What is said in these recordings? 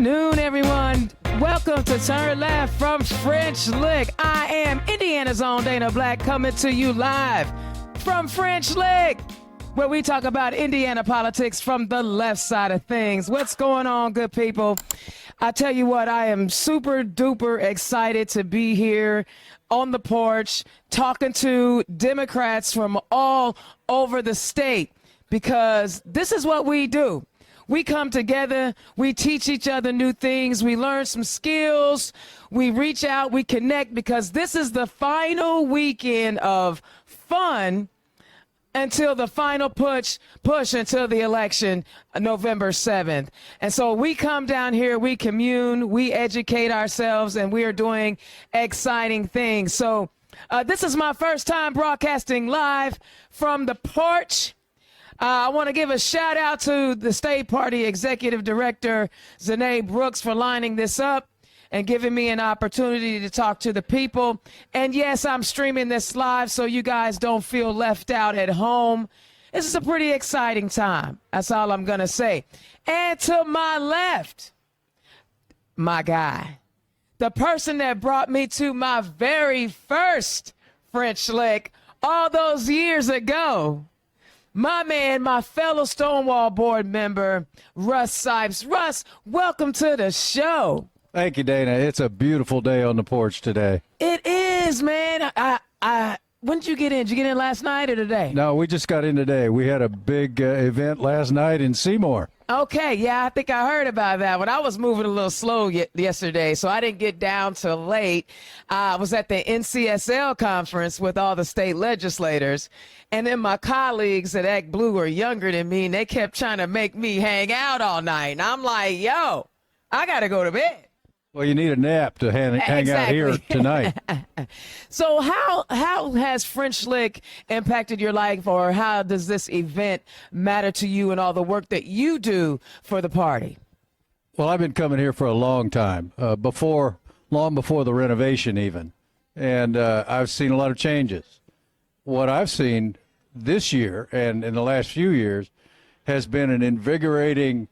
afternoon, everyone. Welcome to Turn Left from French Lick. I am Indiana's own Dana Black, coming to you live from French Lick, where we talk about Indiana politics from the left side of things. What's going on, good people? I tell you what, I am super duper excited to be here on the porch talking to Democrats from all over the state, because this is what we do. We come together, we teach each other new things, we learn some skills, we reach out, we connect, because this is the final weekend of fun until the final push until the election, November 7th. And so we come down here, we commune, we educate ourselves, and we are doing exciting things. So this is my first time broadcasting live from the porch. I want to give a shout out to the State Party Executive Director, Zanae Brooks, for lining this up and giving me an opportunity to talk to the people. And yes, I'm streaming this live so you guys don't feel left out at home. This is a pretty exciting time. That's all I'm going to say. And to my left, my guy, the person that brought me to my very first French Lick all those years ago. My man, my fellow Stonewall board member, Russ Sipes. Russ, welcome to the show. Thank you, Dana. It's a beautiful day on the porch today. It is, man. When did you get in? Did you get in last night or today? No, we just got in today. We had a big event last night in Seymour. Okay, yeah, I think I heard about that one. I was moving a little slow yesterday, so I didn't get down till late. I was at the NCSL conference with all the state legislators, and then my colleagues at Act Blue are younger than me, and they kept trying to make me hang out all night. And I'm like, yo, I got to go to bed. Well, you need a nap to hang out here tonight. So how has French Lick impacted your life, or how does this event matter to you and all the work that you do for the party? Well, I've been coming here for a long time, long before the renovation even, and I've seen a lot of changes. What I've seen this year and in the last few years has been an invigorating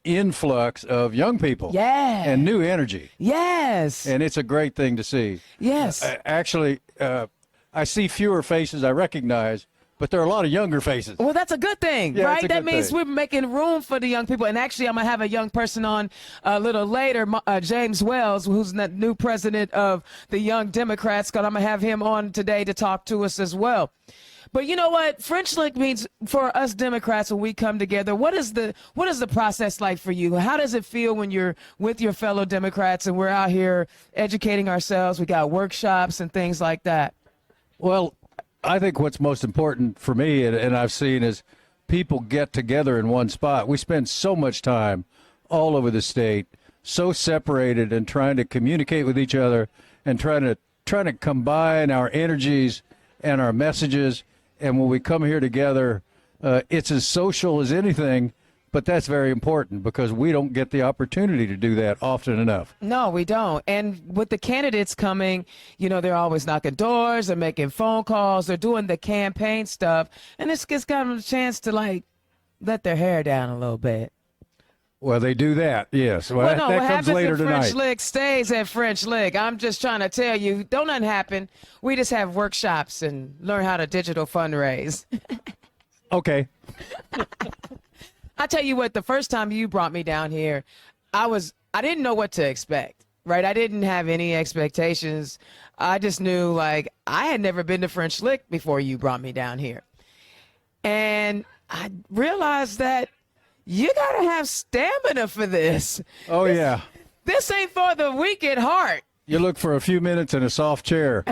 influx of young people and new energy. Yes. And it's a great thing to see. Yes. Actually, I see fewer faces I recognize, but there are a lot of younger faces. Well, that's a good thing, yeah, right? That good means thing. we're making room for the young people. And actually, I'm going to have a young person on a little later, James Wells, who's the new president of the Young Democrats. I'm going to have him on today to talk to us as well. But you know what? French Lick means for us Democrats when we come together. What is the process like for you? How does it feel when you're with your fellow Democrats and we're out here educating ourselves? We got workshops and things like that. Well, I think what's most important for me, and I've seen, is people get together in one spot. We spend so much time all over the state, so separated, and trying to communicate with each other and trying to combine our energies and our messages. And when we come here together, it's as social as anything, but that's very important because we don't get the opportunity to do that often enough. No, we don't. And with the candidates coming, they're always knocking doors, they're making phone calls, they're doing the campaign stuff. And this gives them a chance to, let their hair down a little bit. Well, they do that, yes. Well, no, that what comes happens later at tonight. French Lick stays at French Lick. I'm just trying to tell you, don't nothing happen. We just have workshops and learn how to digital fundraise. Okay. I tell you what, the first time you brought me down here, I didn't know what to expect, right? I didn't have any expectations. I just knew, I had never been to French Lick before you brought me down here. And I realized that you got to have stamina for this. Oh, yeah. This ain't for the weak at heart. You look for a few minutes in a soft chair.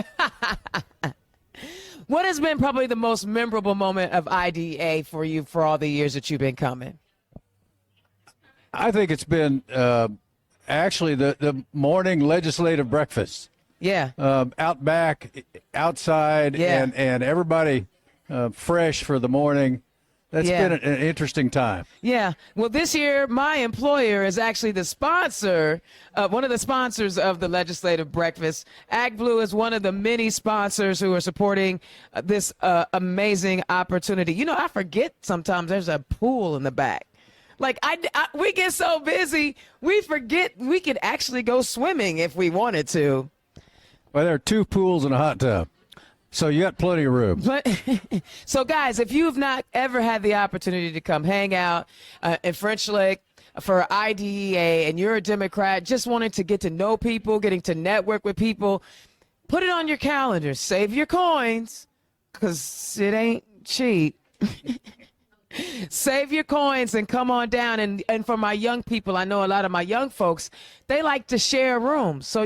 What has been probably the most memorable moment of IDA for you for all the years that you've been coming? I think it's been actually the morning legislative breakfast. Yeah. Out back, outside, and everybody fresh for the morning. That's been an interesting time. Yeah. Well, this year, my employer is actually the sponsor, one of the sponsors of the legislative breakfast. Act Blue is one of the many sponsors who are supporting this amazing opportunity. I forget sometimes there's a pool in the back. Like we get so busy, we forget we could actually go swimming if we wanted to. Well, there are 2 pools and a hot tub, so you got plenty of room. But so, guys, if you've not ever had the opportunity to come hang out in French Lick for IDEA and you're a Democrat, just wanting to get to know people, getting to network with people, put it on your calendar. Save your coins, because it ain't cheap. Save your coins and come on down. And for my young people, I know a lot of my young folks, they like to share rooms. So,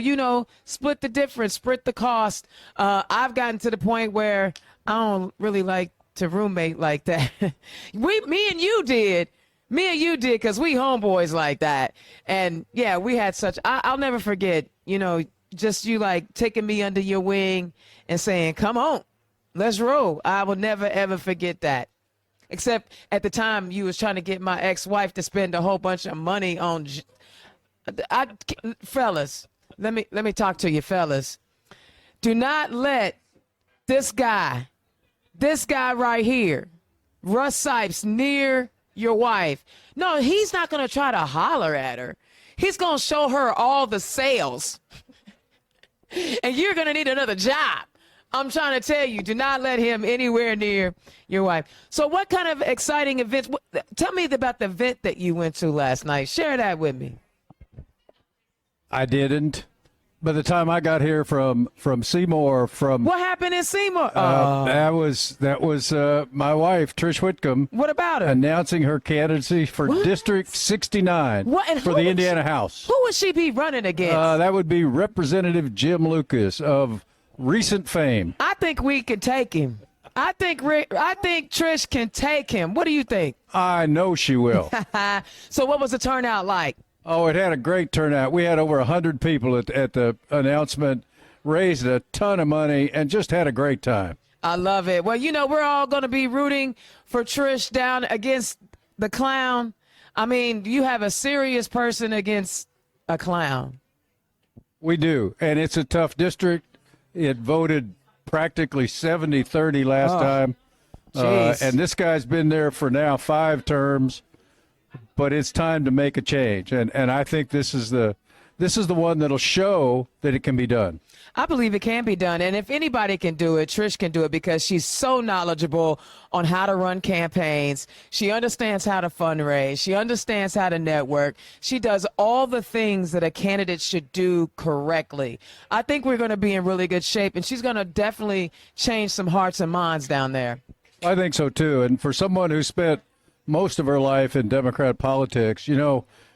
split the difference, split the cost. I've gotten to the point where I don't really like to roommate like that. Me and you did, because we homeboys like that. And yeah, we had I'll never forget, just you like taking me under your wing and saying, come on, let's roll. I will never, ever forget that. Except at the time you was trying to get my ex-wife to spend a whole bunch of money on, fellas, let me talk to you, fellas. Do not let this guy right here, Russ Sipes, near your wife. No, he's not going to try to holler at her. He's going to show her all the sales. And you're going to need another job. I'm trying to tell you, do not let him anywhere near your wife. So what kind of exciting events? Tell me about the event that you went to last night. Share that with me. I didn't. By the time I got here from Seymour, what happened in Seymour? That was my wife, Trish Whitcomb. What about her? Announcing her candidacy for District 69 for the Indiana House. Who would she be running against? That would be Representative Jim Lucas of recent fame. I think we could take him. I think Trish can take him. What do you think? I know she will. So what was the turnout like? Oh, it had a great turnout. We had over 100 people at the announcement, raised a ton of money, and just had a great time. I love it. Well, we're all going to be rooting for Trish down against the clown. I mean, you have a serious person against a clown. We do, and it's a tough district. It voted practically 70-30 last time. And this guy's been there for now 5 terms, but it's time to make a change. And I think this is the one that'll show that it can be done. I believe it can be done. And if anybody can do it, Trish can do it, because she's so knowledgeable on how to run campaigns. She understands how to fundraise. She understands how to network. She does all the things that a candidate should do correctly. I think we're going to be in really good shape, and she's going to definitely change some hearts and minds down there. I think so, too. And for someone who spent most of her life in Democrat politics,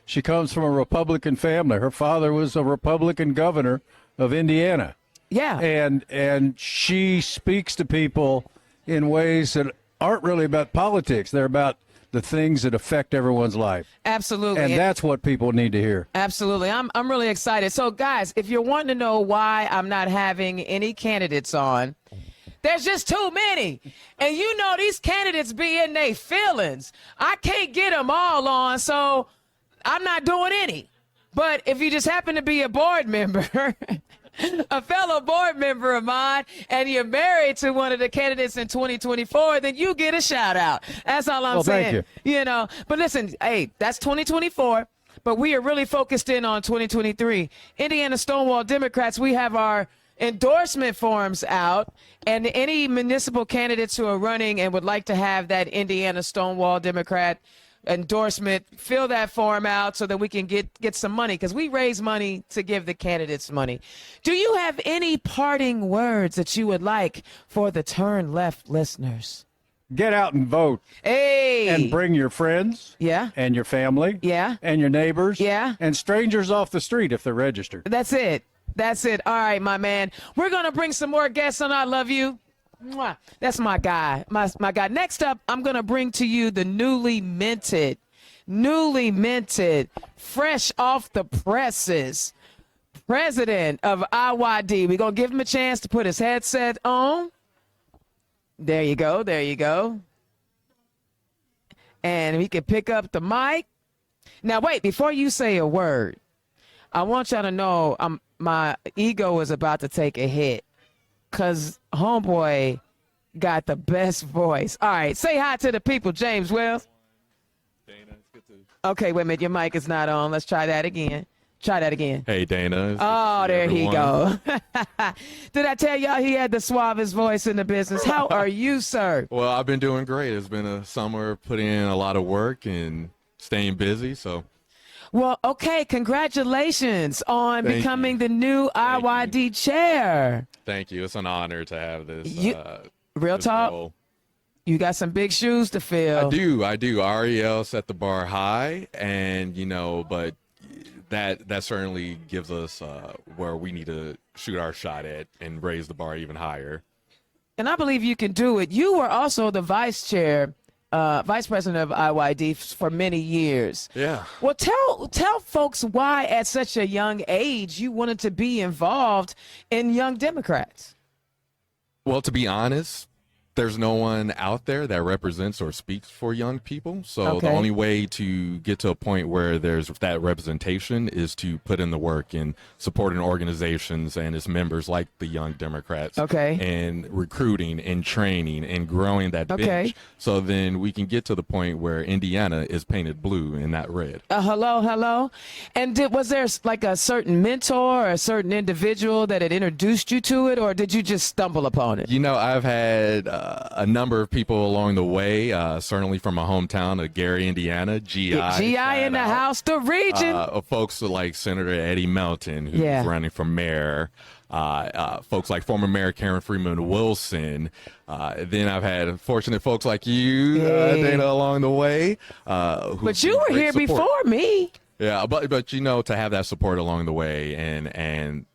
she comes from a Republican family. Her father was a Republican governor of Indiana. Yeah. And she speaks to people in ways that aren't really about politics. They're about the things that affect everyone's life. Absolutely. And that's what people need to hear. Absolutely. I'm really excited. So, guys, if you're wanting to know why I'm not having any candidates on, there's just too many. And these candidates be in their feelings. I can't get them all on, so I'm not doing any. But if you just happen to be a board member, a fellow board member of mine, and you're married to one of the candidates in 2024, then you get a shout out. That's all I'm saying. Thank you. But listen, hey, that's 2024. But we are really focused in on 2023. Indiana Stonewall Democrats, we have our endorsement forms out, and any municipal candidates who are running and would like to have that Indiana Stonewall Democrat endorsement, fill that form out so that we can get some money, because we raise money to give the candidates money. Do you have any parting words that you would like for the Turn Left listeners? Get out and vote. Hey. And bring your friends. Yeah. And your family. Yeah. And your neighbors. Yeah. And strangers off the street if they're registered. That's it. All right, my man. We're going to bring some more guests on I Love You. Mwah. That's my guy. My guy. Next up, I'm going to bring to you the newly minted, fresh off the presses, president of IYD. We're going to give him a chance to put his headset on. There you go. And he can pick up the mic. Now, wait, before you say a word, I want y'all to know my ego is about to take a hit, because homeboy got the best voice. All right, say hi to the people, James Wells. Dana, it's good to Okay, wait a minute. Your mic is not on. Let's try that again. Try that again. Hey, Dana. Oh, there he everyone. go. Did I tell y'all he had the suavest voice in the business? How are you, sir? Well, I've been doing great. It's been a summer putting in a lot of work and staying busy. So Well, okay, congratulations on Thank becoming you. the new Thank IYD chair. thank you. It's an honor to have this. Real this talk, role. you got some big shoes to fill. I do. REL set the bar high, and but that certainly gives us where we need to shoot our shot at and raise the bar even higher. And I believe you can do it. You were also the vice president of IYD for many years. Yeah. Well, tell folks why at such a young age you wanted to be involved in Young Democrats. Well, to be honest, there's no one out there that represents or speaks for young people. So the Okay. only way to get to a point where there's that representation is to put in the work in supporting organizations and its members like the Young Democrats. Okay. And recruiting and training and growing that Okay. bench. So then we can get to the point where Indiana is painted blue and not red. Hello. And was there like a certain mentor or a certain individual that had introduced you to it, or did you just stumble upon it? I've had a number of people along the way, certainly from my hometown of Gary, Indiana, GI. GI in the house, the region. Folks like Senator Eddie Melton, who's Yeah. running for mayor. Folks like former Mayor Karen Freeman Wilson. Then I've had fortunate folks like you, Dana, along the way. But you were here before me. Yeah, but to have that support along the way and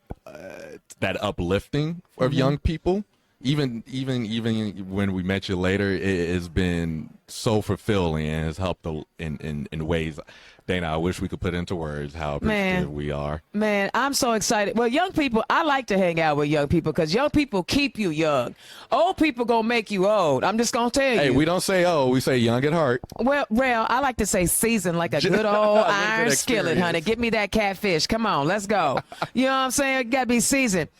that uplifting of young people, even when we met you later, it has been so fulfilling and has helped in ways. Dana, I wish we could put into words how appreciative we are. Man, I'm so excited. Well, young people, I like to hang out with young people because young people keep you young. Old people gonna make you old. I'm just gonna tell you. Hey, we don't say we say young at heart. Well, I like to say seasoned like a good old With iron good skillet, honey. experience. Give me that catfish. Come on, let's go. You know what I'm saying? It gotta be seasoned.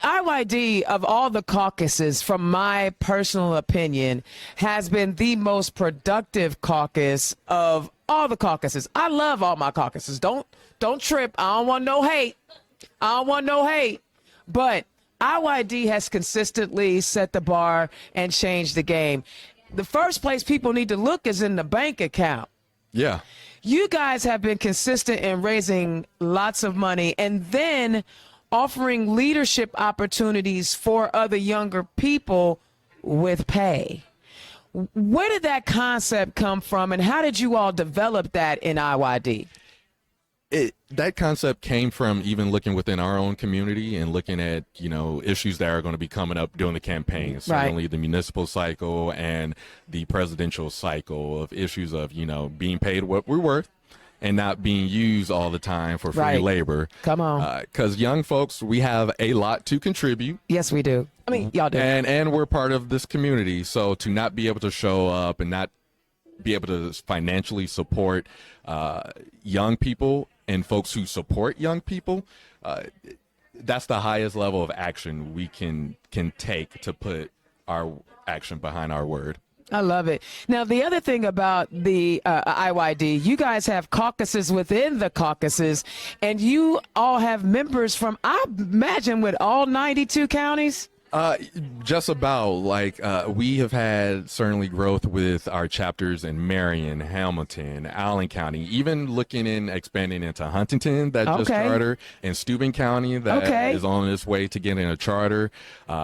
IYD, of all the caucuses, from my personal opinion, has been the most productive caucus of all the caucuses. I love all my caucuses. Don't trip. I don't want no hate. But IYD has consistently set the bar and changed the game. The first place people need to look is in the bank account. Yeah. You guys have been consistent in raising lots of money and then offering leadership opportunities for other younger people with pay. Where did that concept come from, and how did you all develop that in IYD? That concept came from even looking within our own community and looking at issues that are going to be coming up during the campaign. Certainly the municipal cycle and the presidential cycle of issues of being paid what we're worth and not being used all the time for free labor. Come on. Because young folks, we have a lot to contribute. Yes, we do. I mean, y'all do. And we're part of this community. So to not be able to show up and not be able to financially support young people and folks who support young people, that's the highest level of action we can take to put our action behind our word. I love it. Now, the other thing about the IYD, you guys have caucuses within the caucuses, and you all have members from, I imagine, with all 92 counties? Just about. We have had certainly growth with our chapters in Marion, Hamilton, Allen County, even looking in expanding into Huntington that just charter, and Steuben County that is on its way to getting a charter.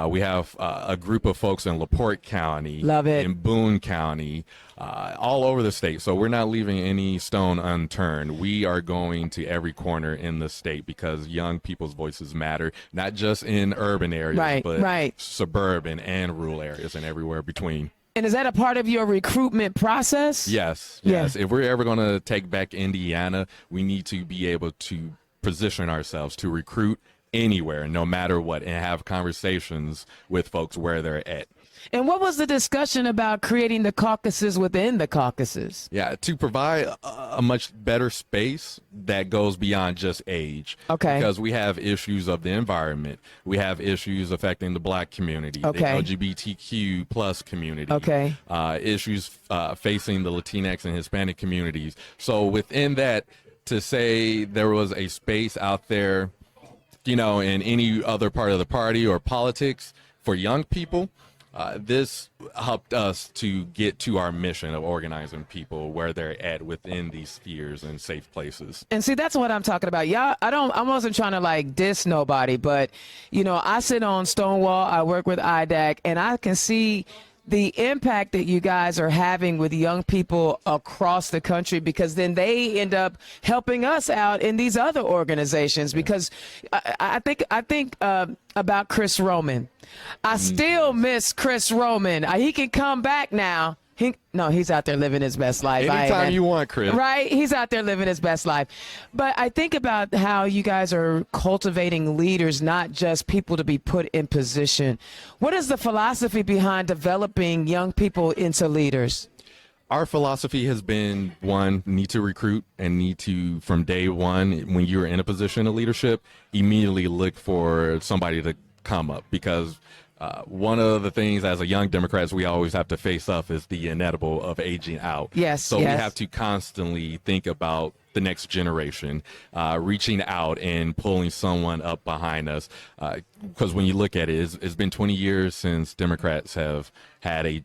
We have a group of folks in LaPorte County, love it, in Boone County, all over the state. So we're not leaving any stone unturned. We are going to every corner in the state because young people's voices matter, not just in urban areas, but suburban and rural areas and everywhere between. And is that a part of your recruitment process? Yes. If we're ever going to take back Indiana, we need to be able to position ourselves to recruit anywhere, no matter what, and have conversations with folks where they're at. And what was the discussion about creating the caucuses within the caucuses? Yeah, to provide a much better space that goes beyond just age. Okay. Because we have issues of the environment. We have issues affecting the Black community, Okay. the LGBTQ plus community. Okay. Issues facing the Latinx and Hispanic communities. So within that, to say there was a space out there, in any other part of the party or politics for young people, this helped us to get to our mission of organizing people where they're at within these spheres and safe places. And see, that's what I'm talking about. Y'all, I wasn't trying to like diss nobody, but I sit on Stonewall, I work with IDAC, and I can see the impact that you guys are having with young people across the country, because then they end up helping us out in these other organizations. Because I think about Chris Roman. I still miss Chris Roman. He can come back now. He's out there living his best life. Anytime you want, Chris. Right? He's out there living his best life. But I think about how you guys are cultivating leaders, not just people to be put in position. What is the philosophy behind developing young people into leaders? Our philosophy has been, one, need to recruit and need to, from day one, when you're in a position of leadership, immediately look for somebody to come up. Because one of the things as a young Democrats we always have to face up is the inevitable of aging out. Yes. So we have to constantly think about the next generation, reaching out and pulling someone up behind us. Because when you look at it, it's been 20 years since Democrats have had a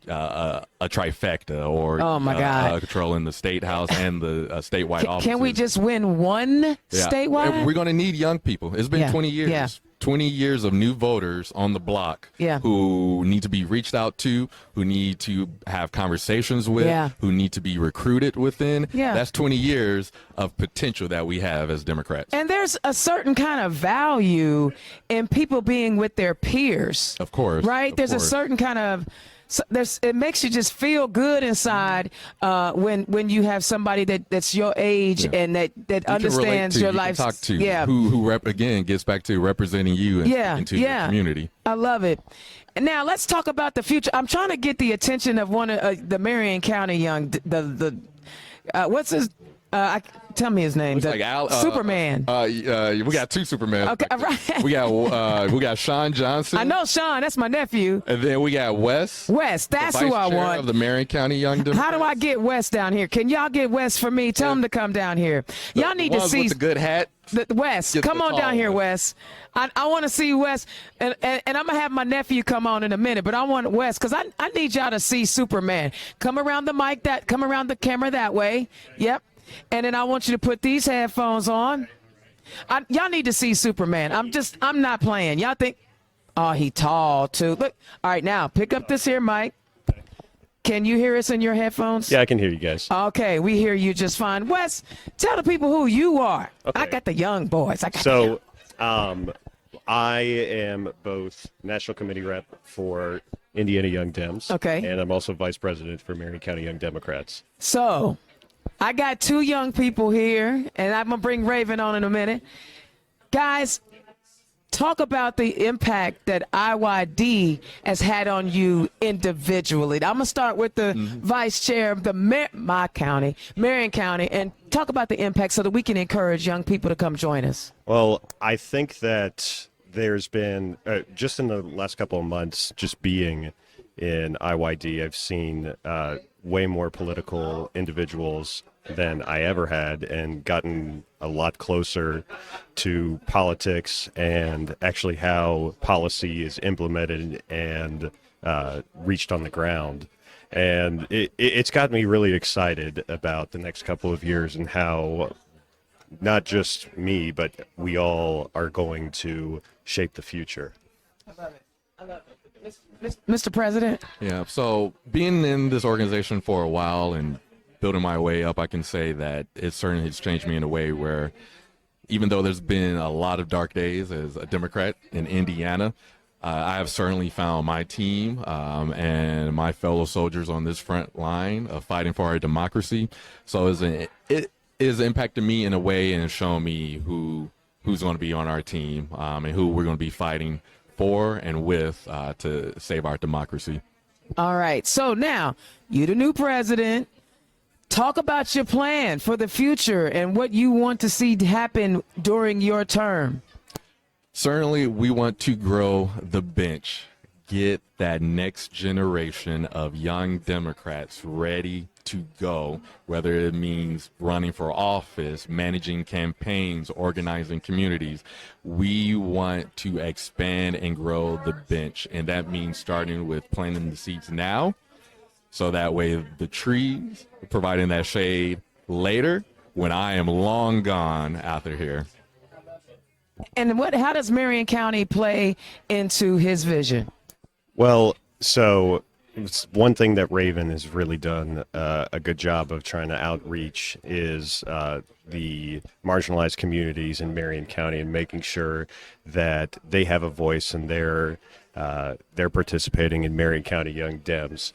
trifecta, or oh my God, controlling the state house and the statewide offices. Can we just win one statewide? We're going to need young people. It's been 20 years. Yeah. 20 years of new voters on the block who need to be reached out to, who need to have conversations with, who need to be recruited within. That's 20 years of potential that we have as Democrats. And there's a certain kind of value in people being with their peers. Of course. Right? There's a certain kind of it makes you just feel good inside when you have somebody that's your age and that understands your life. Talk to who again gets back to representing you and into your community. I love it. And now let's talk about the future. I'm trying to get the attention of one of the Marion County young what's his tell me his name. Superman. We got two Supermans. Okay, right. We got Sean Johnson. I know Sean. That's my nephew. And then we got Wes. That's who I want. Of the Marion County Young Democrats. How do I get Wes down here? Can y'all get Wes for me? Tell him to come down here. Y'all need to see with the good hat. Wes, come on down here, Wes. I want to see Wes, and I'm gonna have my nephew come on in a minute, but I want Wes because I need y'all to see Superman. Come around the mic, come around the camera that way. Yep. And then I want you to put these headphones on. Y'all need to see Superman. I'm not playing. Y'all think, oh, he tall too. Look, all right, now pick up this here mic. Can you hear us in your headphones? Yeah, I can hear you guys. Okay, we hear you just fine. Wes, tell the people who you are. Okay. I got the young boys. I am both National Committee Rep for Indiana Young Dems. Okay. And I'm also Vice President for Marion County Young Democrats. So, I got two young people here, and I'm going to bring Raven on in a minute. Guys, talk about the impact that IYD has had on you individually. I'm going to start with the vice chair of the my county, Marion County, and talk about the impact so that we can encourage young people to come join us. Well, I think that there's been, just in the last couple of months, just being in IYD, I've seen way more political individuals than I ever had, and gotten a lot closer to politics and actually how policy is implemented and reached on the ground. And it's got me really excited about the next couple of years and how not just me, but we all are going to shape the future. I love it. I love it. Mr. President? Yeah, so being in this organization for a while and building my way up, I can say that it certainly has changed me in a way where, even though there's been a lot of dark days as a Democrat in Indiana, I have certainly found my team and my fellow soldiers on this front line of fighting for our democracy. So it is impacting me in a way and showing me who's going to be on our team and who we're going to be fighting for and with to save our democracy. All right. So now you the new president. Talk about your plan for the future and what you want to see happen during your term. Certainly, we want to grow the bench, get that next generation of young Democrats ready to go, whether it means running for office, managing campaigns, organizing communities. We want to expand and grow the bench, and that means starting with planting the seeds now, so that way the trees providing that shade later when I am long gone after here. And how does Marion County play into his vision? Well, so it's one thing that Raven has really done a good job of trying to outreach is the marginalized communities in Marion County and making sure that they have a voice and they're participating in Marion County Young Dems.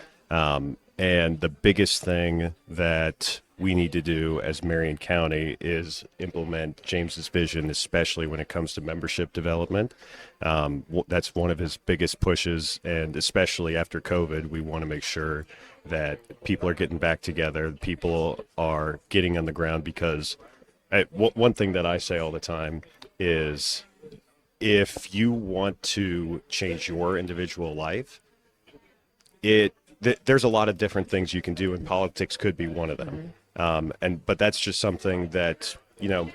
And the biggest thing that we need to do as Marion County is implement James's vision, especially when it comes to membership development. That's one of his biggest pushes, and especially after COVID, we want to make sure that people are getting back together, people are getting on the ground, because one thing that I say all the time is if you want to change your individual life, there's a lot of different things you can do, and politics could be one of them. But that's just something that,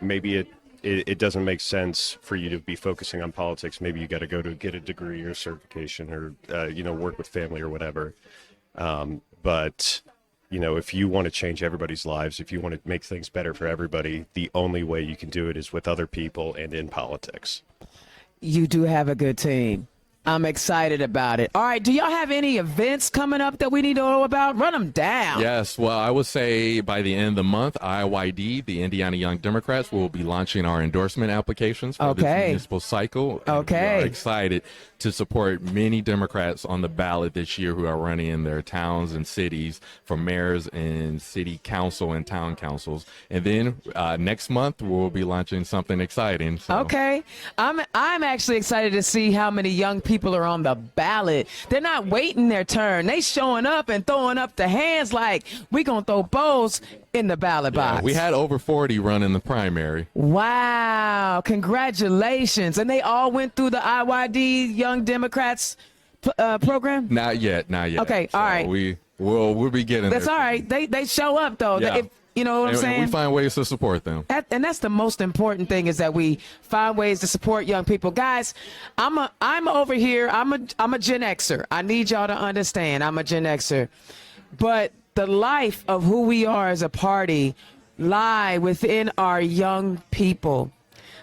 maybe it doesn't make sense for you to be focusing on politics. Maybe you got to go to get a degree or certification or, work with family or whatever. But if you want to change everybody's lives, if you want to make things better for everybody, the only way you can do it is with other people and in politics. You do have a good team. I'm excited about it. All right. Do y'all have any events coming up that we need to know about? Run them down. Yes. Well, I would say by the end of the month, IYD, the Indiana Young Democrats, will be launching our endorsement applications for this municipal cycle. And we are excited to support many Democrats on the ballot this year who are running in their towns and cities for mayors and city council and town councils. And then next month, we'll be launching something exciting. So. Okay. I'm actually excited to see how many young people are on the ballot. They're not waiting their turn. They showing up and throwing up the hands like we gonna throw balls in the ballot box. We had over 40 run in the primary. Wow. Congratulations. And they all went through the IYD Young Democrats program? Not yet. Okay. So all right. We'll be getting That's there. all right. They show up though. Yeah. You know what I'm saying? And we find ways to support them. And that's the most important thing, is that we find ways to support young people. Guys, I'm over here. I'm a Gen Xer. I need y'all to understand I'm a Gen Xer. But the life of who we are as a party lie within our young people.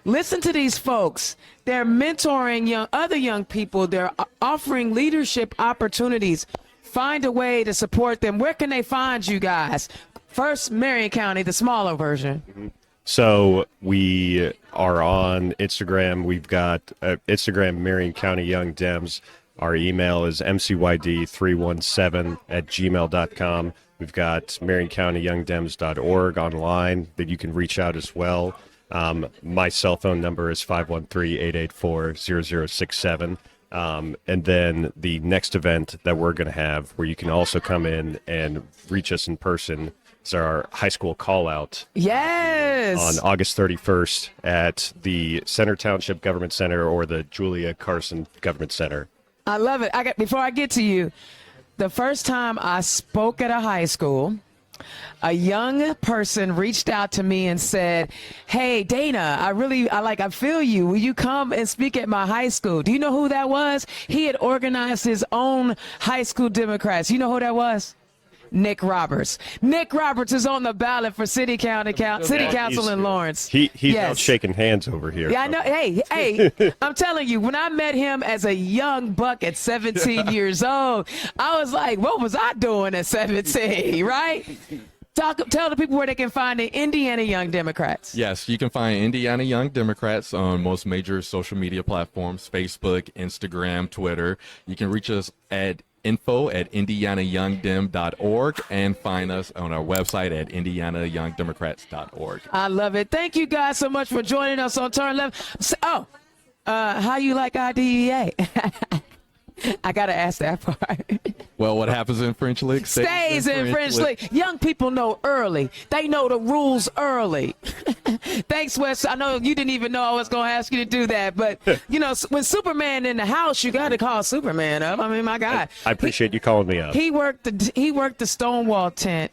Listen to these folks. They're mentoring other young people. They're offering leadership opportunities. Find a way to support them. Where can they find you guys? First, Marion County, the smaller version. Mm-hmm. So we are on Instagram. We've got Instagram, Marion County Young Dems. Our email is mcyd317@gmail.com. We've got marioncountyyoungdems.org online that you can reach out as well. My cell phone number is 513-884-0067. And then the next event that we're going to have, where you can also come in and reach us in person, is our high school call out. Yes. On August 31st at the Center Township Government Center or the Julia Carson Government Center. I love it. Before I get to you, the first time I spoke at a high school, a young person reached out to me and said, "Hey, Dana, I feel you. Will you come and speak at my high school?" Do you know who that was? He had organized his own high school Democrats. You know who that was? Nick Roberts. Nick Roberts is on the ballot for City Council in Lawrence. He's out shaking hands over here. Yeah, I know. Hey, I'm telling you, when I met him as a young buck at 17 years old, I was like, what was I doing at 17, right? Tell the people where they can find the Indiana Young Democrats. Yes, you can find Indiana Young Democrats on most major social media platforms: Facebook, Instagram, Twitter. You can reach us at info@indianayoungdem.org and find us on our website at indianayoungdemocrats.org. I love it. Thank you guys so much for joining us on Turn Left. How you like IDEA? I got to ask that part. Well, what happens in French Lick Stays in French Lick. Young people know early. They know the rules early. Thanks, Wes. I know you didn't even know I was going to ask you to do that, but you know, when Superman in the house, you got to call Superman up. I mean, my God. I appreciate you calling me up. He worked the Stonewall tent.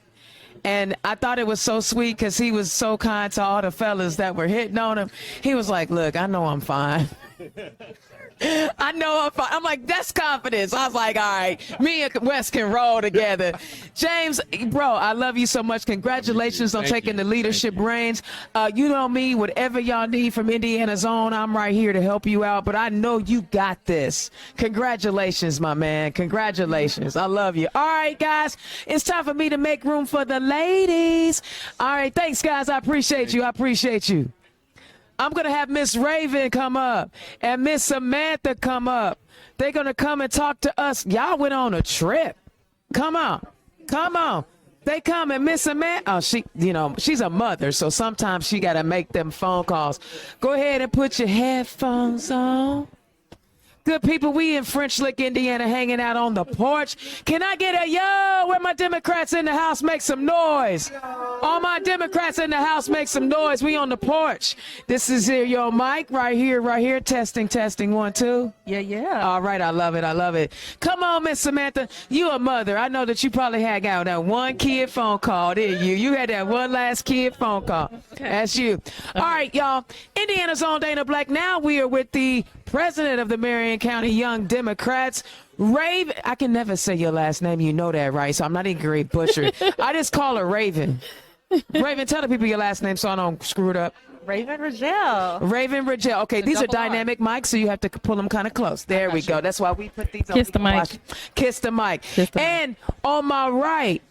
And I thought it was so sweet because he was so kind to all the fellas that were hitting on him. He was like, look, I know I'm fine. I know I'm fine. I'm like, that's confidence. I was like, all right, me and Wes can roll together. James, bro, I love you so much. Congratulations on taking the leadership reins. You know me, whatever y'all need from Indiana's Own, I'm right here to help you out. But I know you got this. Congratulations, my man. Congratulations. I love you. All right, guys, it's time for me to make room for the ladies. All right, thanks, guys. I appreciate you. I appreciate you. I'm going to have Miss Raven come up and Miss Samantha come up. They're going to come and talk to us. Y'all went on a trip. Come on. Come on. They come and Miss Samantha, she's a mother, so sometimes she got to make them phone calls. Go ahead and put your headphones on. Good people, we in French Lick, Indiana, hanging out on the porch. Can I get a yo? Where my Democrats in the house? Make some noise. All my Democrats in the house, make some noise. We on the porch. This is your mic right here. Testing, 1, 2. Yeah. All right, I love it. Come on, Miss Samantha. You a mother. I know that you probably had got that one kid phone call, didn't you? You had that one last kid phone call. Okay. That's you. All right, y'all. Indiana's Own Dana Black. Now we are with the president of the Marion County Young Democrats, Raven. I can never say your last name. You know that, right? So I'm not even great butcher. I just call her Raven. Raven, tell the people your last name so I don't screw it up. Raven Rogel. Raven Rogel. Okay, these are dynamic mics, so you have to pull them kind of close. There we go. That's why we put these on. Kiss the mic. Kiss the mic. And on my right,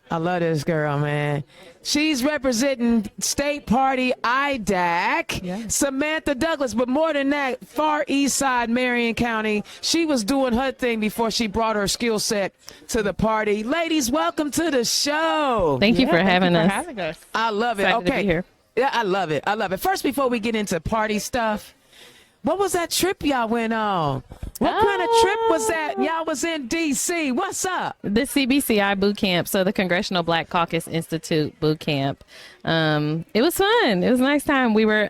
I love this girl, man. She's representing State Party IDAC, yeah. Samantha Douglas, but more than that, Far East Side, Marion County. She was doing her thing before she brought her skill set to the party. Ladies, welcome to the show. Thank you for having us. I love it. Excited to be here. Yeah, I love it. First, before we get into party stuff, what was that trip y'all went on? What kind of trip was that? Y'all was in D.C. What's up? The CBCI boot camp, so the Congressional Black Caucus Institute boot camp. It was fun. It was a nice time. We were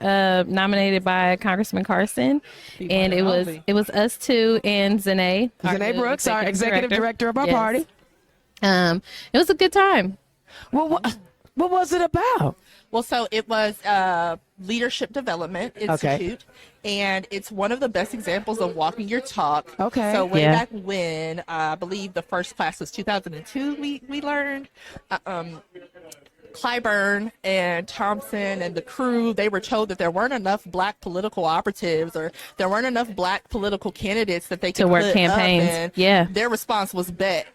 nominated by Congressman Carson, and it was us two and Zanae Brooks, our executive director of our party. It was a good time. Well, what was it about? Well, so it was Leadership Development Institute, and it's one of the best examples of walking your talk. Okay. So way back when, I believe the first class was 2002, we learned. Clyburn and Thompson and the crew, they were told that there weren't enough black political operatives or there weren't enough black political candidates that they could work put campaigns. Up in. Yeah. Their response was bet.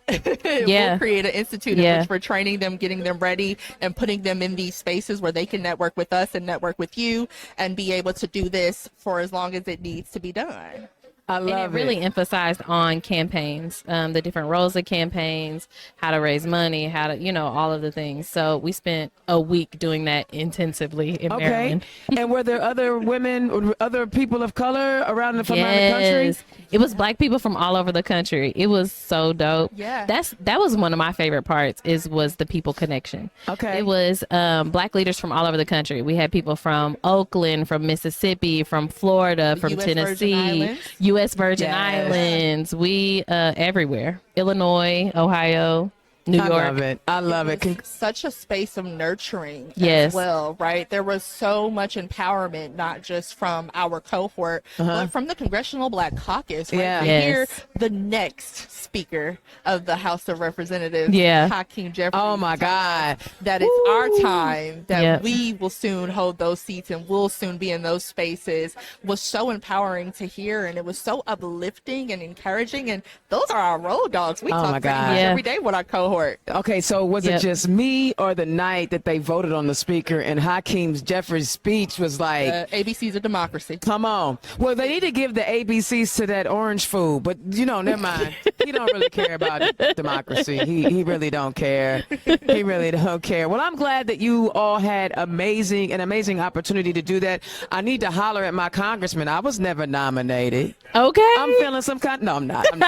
We'll create an institute in which we're training them, getting them ready, and putting them in these spaces where they can network with us and network with you and be able to do this for as long as it needs to be done. I love and it really emphasized on campaigns, the different roles of campaigns, how to raise money, how to, all of the things. So we spent a week doing that intensively in Maryland. And were there other women, other people of color around the country? It was black people from all over the country. It was so dope. Yeah. That was one of my favorite parts was the people connection. Okay. It was black leaders from all over the country. We had people from Oakland, from Mississippi, from Florida, from Tennessee, U.S. Virgin Islands. We everywhere. Illinois, Ohio, New York. I love it. Such a space of nurturing as well, right? There was so much empowerment, not just from our cohort, but from the Congressional Black Caucus, right? Yeah. To hear the next speaker of the House of Representatives, Hakeem Jeffries. Oh my God. That it's our time, that we will soon hold those seats and we'll soon be in those spaces, was so empowering to hear, and it was so uplifting and encouraging, and those are our road dogs. We talk pretty much every day with our cohort. support. Okay, so was it just me or the night that they voted on the speaker and Hakeem Jeffries' speech was like, ABCs of democracy. Come on. Well, they need to give the ABCs to that orange fool, but never mind. He don't really care about democracy. He really don't care. He really don't care. Well, I'm glad that you all had an amazing opportunity to do that. I need to holler at my congressman. I was never nominated. Okay. I'm feeling some kind. No, I'm not. I'm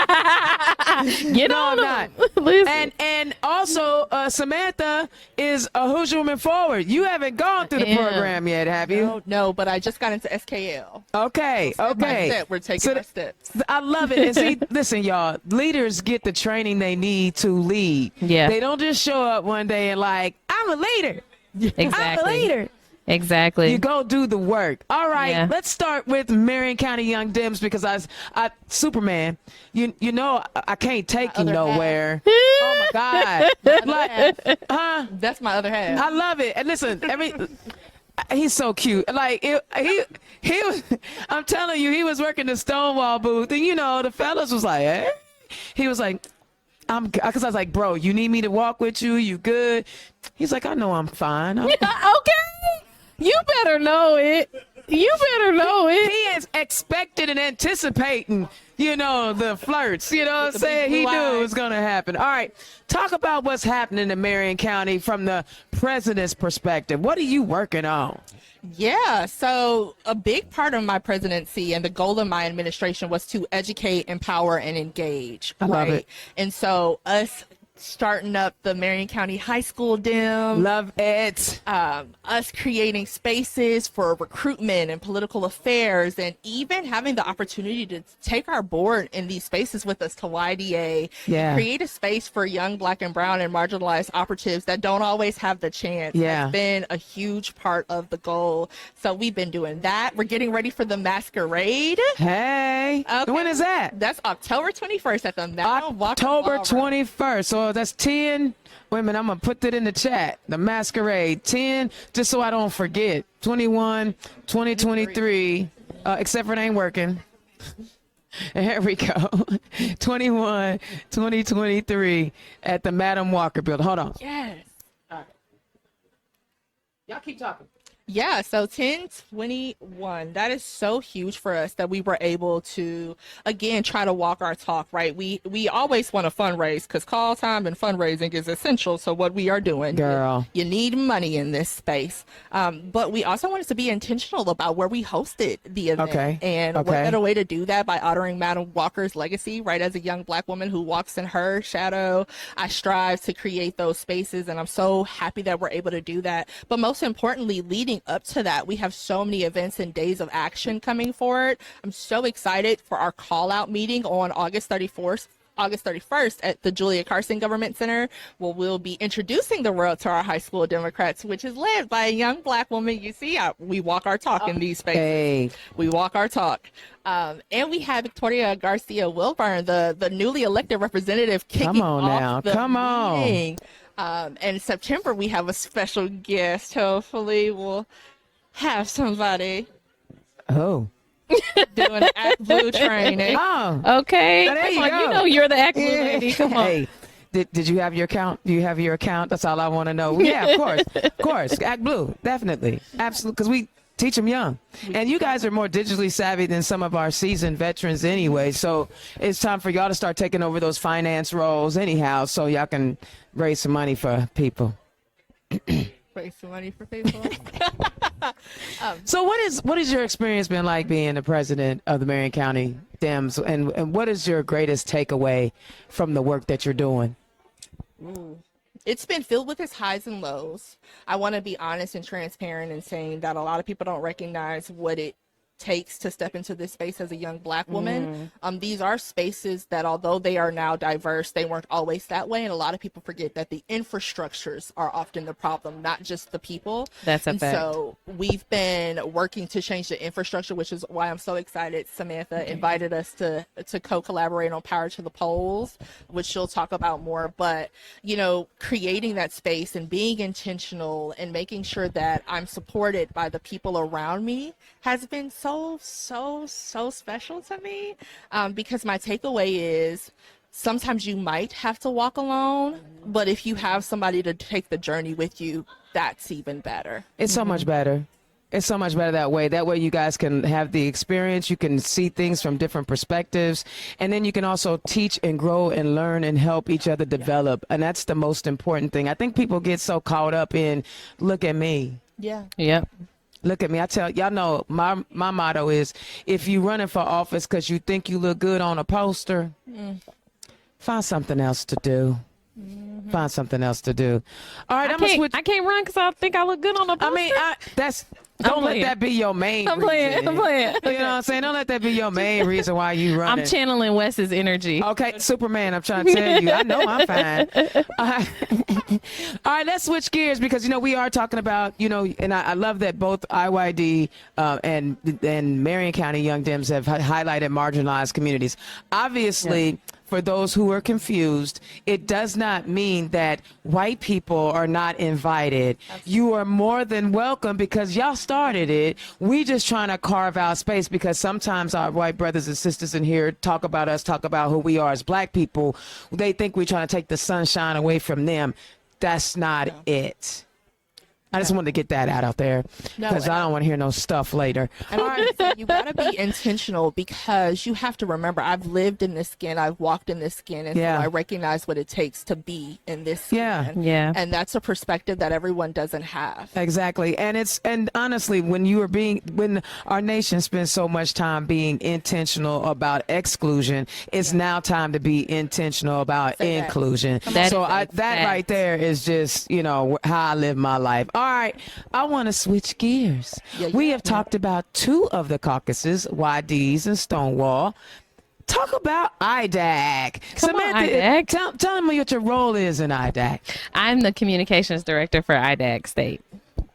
not. I'm not. And also, Samantha is a Hoosier Woman Forward. You haven't gone through the program yet, have you? No, but I just got into SKL. Okay. So step by step, we're taking our steps. I love it. And see, listen, y'all, leaders get the training they need to lead. Yeah. They don't just show up one day and like, I'm a leader. Exactly. I'm a leader. Exactly. You go do the work. All right, let's start with Marion County Young Dems because I Superman, you know I can't take you nowhere. Oh my God. That's my other half. I love it. And listen, he's so cute. Like he was, I'm telling you, he was working the Stonewall booth, and the fellas was like, hey. He was like, because I was like, bro, you need me to walk with you? You good? He's like, I know I'm fine. Okay. You better know it. You better know it. He is expecting and anticipating, the flirts. You know what I'm saying? He knew it was going to happen. All right. Talk about what's happening in Marion County from the president's perspective. What are you working on? Yeah, so a big part of my presidency and the goal of my administration was to educate, empower, and engage. I love it. And so us starting up the Marion County High School DEM. Love it. Us creating spaces for recruitment and political affairs, and even having the opportunity to take our board in these spaces with us to YDA. Yeah. Create a space for young Black and brown and marginalized operatives that don't always have the chance. Yeah. That's been a huge part of the goal. So we've been doing that. We're getting ready for the masquerade. Hey. Okay. When is that? That's October 21st at the Madam Walker October Ballroom. 21st. So that's 10. Wait a minute, I'm going to put that in the chat. The masquerade. 10, just so I don't forget. 21, 2023, except for it ain't working. There we go. 21, 2023 at the Madam Walker Building. Hold on. Yes. All right. Y'all keep talking. Yeah, so 1021, that is so huge for us that we were able to, again, try to walk our talk, right? We always want to fundraise because call time and fundraising is essential. So what we are doing, girl, you need money in this space. But we also wanted to be intentional about where we hosted the event. Okay. And what better way to do that by honoring Madam Walker's legacy, right? As a young Black woman who walks in her shadow, I strive to create those spaces, and I'm so happy that we're able to do that. But most importantly, leading up to that, we have so many events and days of action coming forward. I'm so excited for our call out meeting on August 31st at the Julia Carson Government Center, where we'll be introducing the world to our high school Democrats, which is led by a young Black woman. You see, we walk our talk in these spaces. Hey. We walk our talk. And we have Victoria Garcia Wilburn, the newly elected representative, kicking off the meeting. And in September, we have a special guest. Hopefully, we'll have somebody doing Act Blue training. Oh, okay. There you go. You know you're the Act Blue lady. Come on. Hey, did you have your account? Do you have your account? That's all I want to know. Yeah, of course. Act Blue, definitely, absolutely, because we teach them young. And you guys are more digitally savvy than some of our seasoned veterans anyway. So it's time for y'all to start taking over those finance roles anyhow, so y'all can raise some money for people. Raise some money for people. So what is your experience been like being the president of the Marion County Dems, and what is your greatest takeaway from the work that you're doing? It's been filled with its highs and lows. I want to be honest and transparent in saying that a lot of people don't recognize what it takes to step into this space as a young Black woman. These are spaces that, although they are now diverse, they weren't always that way. And a lot of people forget that the infrastructures are often the problem, not just the people. That's a fact. So we've been working to change the infrastructure, which is why I'm so excited. Samantha invited us to co-collaborate on Power to the Polls, which she'll talk about more. But, creating that space and being intentional and making sure that I'm supported by the people around me has been so special to me, because my takeaway is sometimes you might have to walk alone, but if you have somebody to take the journey with you, that's even better. It's so much better. It's so much better that way. That way you guys can have the experience. You can see things from different perspectives. And then you can also teach and grow and learn and help each other develop. And that's the most important thing. I think people get so caught up in, look at me. Yeah. Yep. Look at me. I tell y'all know my motto is, if you running for office because you think you look good on a poster, find something else to do. Find something else to do. All right, I can't run because I think I look good on a poster. I mean, don't let that be your main reason. I'm playing. You know what I'm saying? Don't let that be your main reason why you running. I'm channeling Wes's energy. Okay, Superman, I'm trying to tell you. I know I'm fine. All right, let's switch gears because, we are talking about, and I love that both IYD and Marion County Young Dems have highlighted marginalized communities. Obviously, for those who are confused, it does not mean that white people are not invited. You are more than welcome because y'all started it. We just trying to carve out space because sometimes our white brothers and sisters in here talk about us, talk about who we are as black people. They think we're trying to take the sunshine away from them. That's not it. I just wanted to get that out there because I don't want to hear no stuff later. And you got to be intentional because you have to remember, I've lived in this skin, I've walked in this skin, and so I recognize what it takes to be in this skin. Yeah. And that's a perspective that everyone doesn't have. Exactly. And honestly, when our nation spends so much time being intentional about exclusion, it's now time to be intentional about inclusion. That right there is just, how I live my life. All right, I want to switch gears. We have talked about two of the caucuses, YDs and Stonewall. Talk about IDAC. Samantha, tell me what your role is in IDAC. I'm the communications director for IDAC State.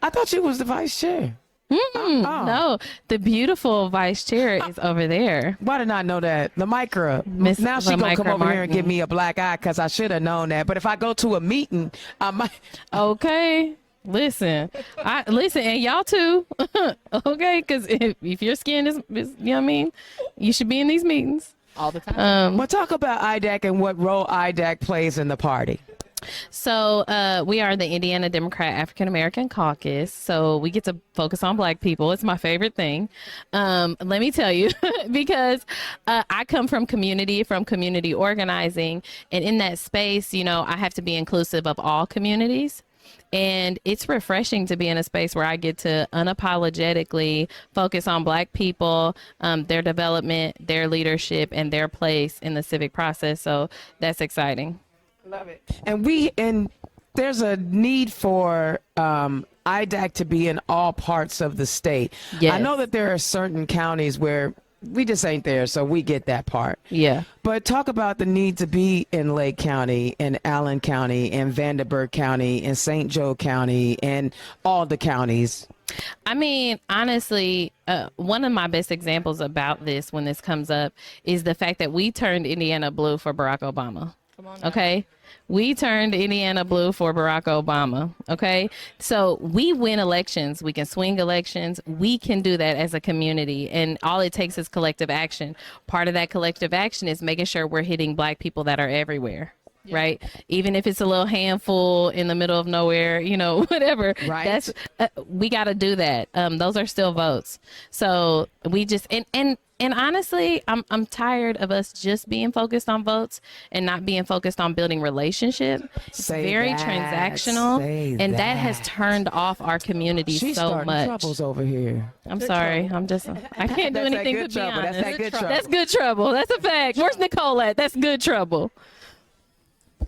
I thought you was the vice chair. No, the beautiful vice chair is over there. Why did I know that? Lamicra. Now she gonna come over here and give me a black eye because I should have known that. But if I go to a meeting, I might. Okay. Listen, and y'all too. Okay, because if your skin is, you know what I mean, you should be in these meetings all the time. Well, talk about IDAC and what role IDAC plays in the party. So we are the Indiana Democrat African American Caucus. So we get to focus on black people. It's my favorite thing. Let me tell you, because I come from community organizing. And in that space, I have to be inclusive of all communities. And it's refreshing to be in a space where I get to unapologetically focus on black people, their development, their leadership, and their place in the civic process. So that's exciting. Love it. And there's a need for IDAC to be in all parts of the state. Yes. I know that there are certain counties where we just ain't there, so we get that part. Yeah. But talk about the need to be in Lake County, and Allen County, and Vanderburgh County, and St. Joe County, and all the counties. I mean, honestly, one of my best examples about this when this comes up is the fact that we turned Indiana blue for Barack Obama. Okay. We turned Indiana blue for Barack Obama. Okay. So we win elections. We can swing elections. We can do that as a community. And all it takes is collective action. Part of that collective action is making sure we're hitting black people that are everywhere. Yeah. Right. Even if it's a little handful in the middle of nowhere, whatever. Right. That's we got to do that. Those are still votes. So we just and honestly, I'm tired of us just being focused on votes and not being focused on building relationship. It's very transactional, and that has turned off our community so much. Troubles over here. I'm sorry. I can't do anything to be honest. That's good trouble. That's a fact. Where's Nicole at? That's good trouble.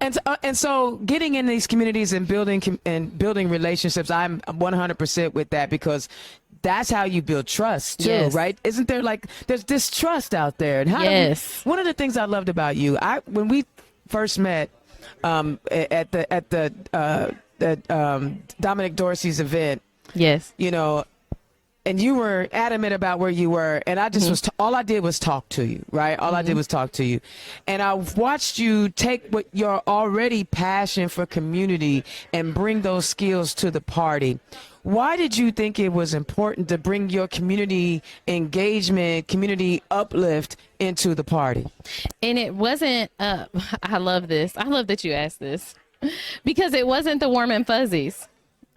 And so getting in these communities and building relationships, I'm 100% with that because that's how you build trust too, right? Isn't there there's distrust out there? And one of the things I loved about you, when we first met at the Dominic Dorsey's event, and you were adamant about where you were, and I just was all I did was talk to you, right? All I did was talk to you, and I watched you take what your already passion for community and bring those skills to the party. Why did you think it was important to bring your community engagement, community uplift into the party? And it wasn't, I love this. I love that you asked this because it wasn't the warm and fuzzies.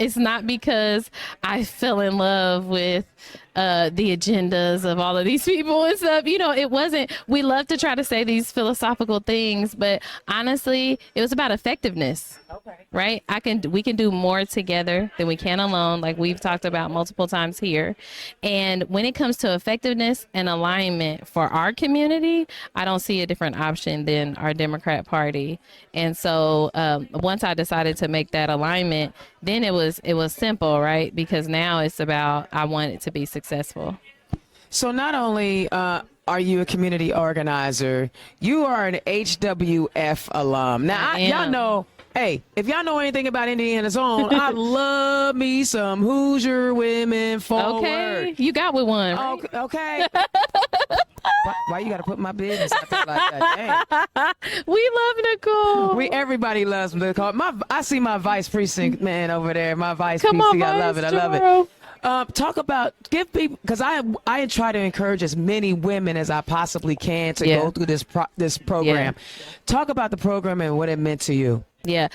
It's not because I fell in love with the agendas of all of these people and stuff. You know, it wasn't. We love to try to say these philosophical things, but honestly, it was about effectiveness. Okay. Right? We can do more together than we can alone, like we've talked about multiple times here. And when it comes to effectiveness and alignment for our community, I don't see a different option than our Democrat Party. And so once I decided to make that alignment, then it was simple, right? Because now it's about I want it to be successful. So not only are you a community organizer, you are an HWF alum. Now, y'all know, hey, if y'all know anything about Indiana's Own, I love me some Hoosier Women Forward. Okay, you got with one. Right? Okay. Why you got to put my business out there like that? Dang. We love Nicole. Everybody loves Nicole. I see my vice precinct man over there. My vice Come PC. on, I love it. I love it. Talk about, give people, because I try to encourage as many women as I possibly can to go through this program. Yeah. Talk about the program and what it meant to you. Yeah.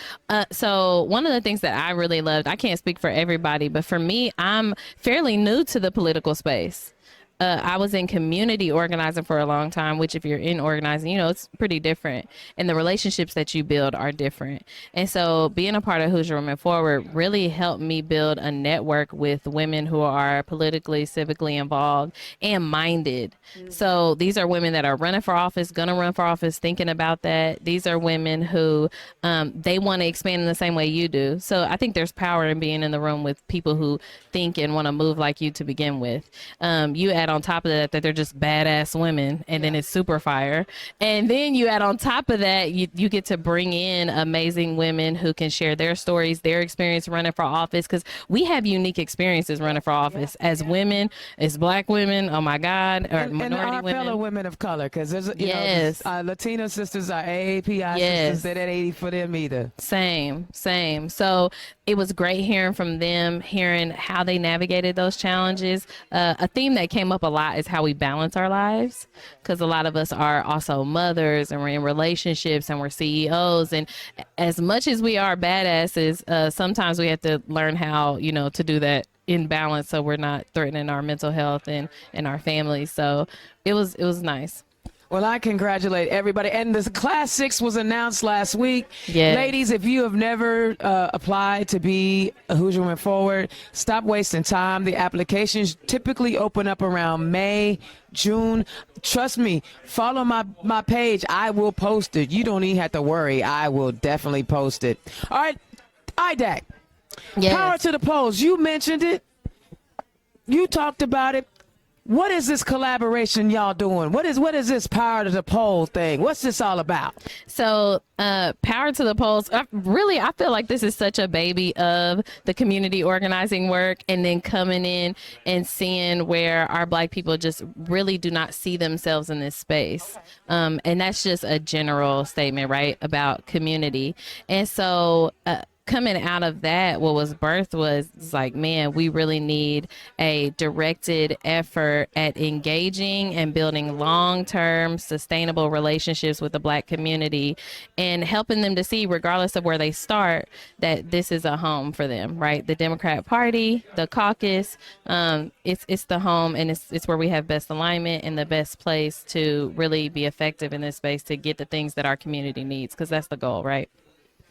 So one of the things that I really loved, I can't speak for everybody, but for me, I'm fairly new to the political space. I was in community organizing for a long time, which if you're in organizing, you know, it's pretty different. And the relationships that you build are different. And so being a part of Hoosier Women Forward really helped me build a network with women who are politically, civically involved and minded. Mm-hmm. So these are women that are running for office, going to run for office, thinking about that. These are women who they want to expand in the same way you do. So I think there's power in being in the room with people who think and want to move like you to begin with. You add on top of that they're just badass women, and then it's super fire. And then you add on top of that, you get to bring in amazing women who can share their stories, their experience running for office, because we have unique experiences running for office as women, as Black women, oh my God, or minority and our women. fellow women of color, because there's you know, Latino sisters, our AAPI sisters, that ain't for them either. Same. So it was great hearing from them, hearing how they navigated those challenges. A theme that came up a lot is how we balance our lives, because a lot of us are also mothers and we're in relationships and we're CEOs. And as much as we are badasses, sometimes we have to learn how, you know, to do that in balance so we're not threatening our mental health and our families. So it was nice. Well, I congratulate everybody. And the Class 6 was announced last week. Yes. Ladies, if you have never applied to be a Hoosier Women Forward, stop wasting time. The applications typically open up around May, June. Trust me, follow my page. I will post it. You don't even have to worry. I will definitely post it. All right, IDAC. Yes. Power to the polls. You mentioned it. You talked about it. What is this collaboration y'all doing? What is this Power to the Poll thing? What's this all about? So Power to the Polls, I feel like this is such a baby of the community organizing work, and then coming in and seeing where our Black people just really do not see themselves in this space. And that's just a general statement, right, about community. And so coming out of that, what was birthed was like, man, we really need a directed effort at engaging and building long-term sustainable relationships with the Black community and helping them to see, regardless of where they start, that this is a home for them, right? The Democrat Party, the caucus, it's the home, and it's where we have best alignment and the best place to really be effective in this space to get the things that our community needs, because that's the goal, right?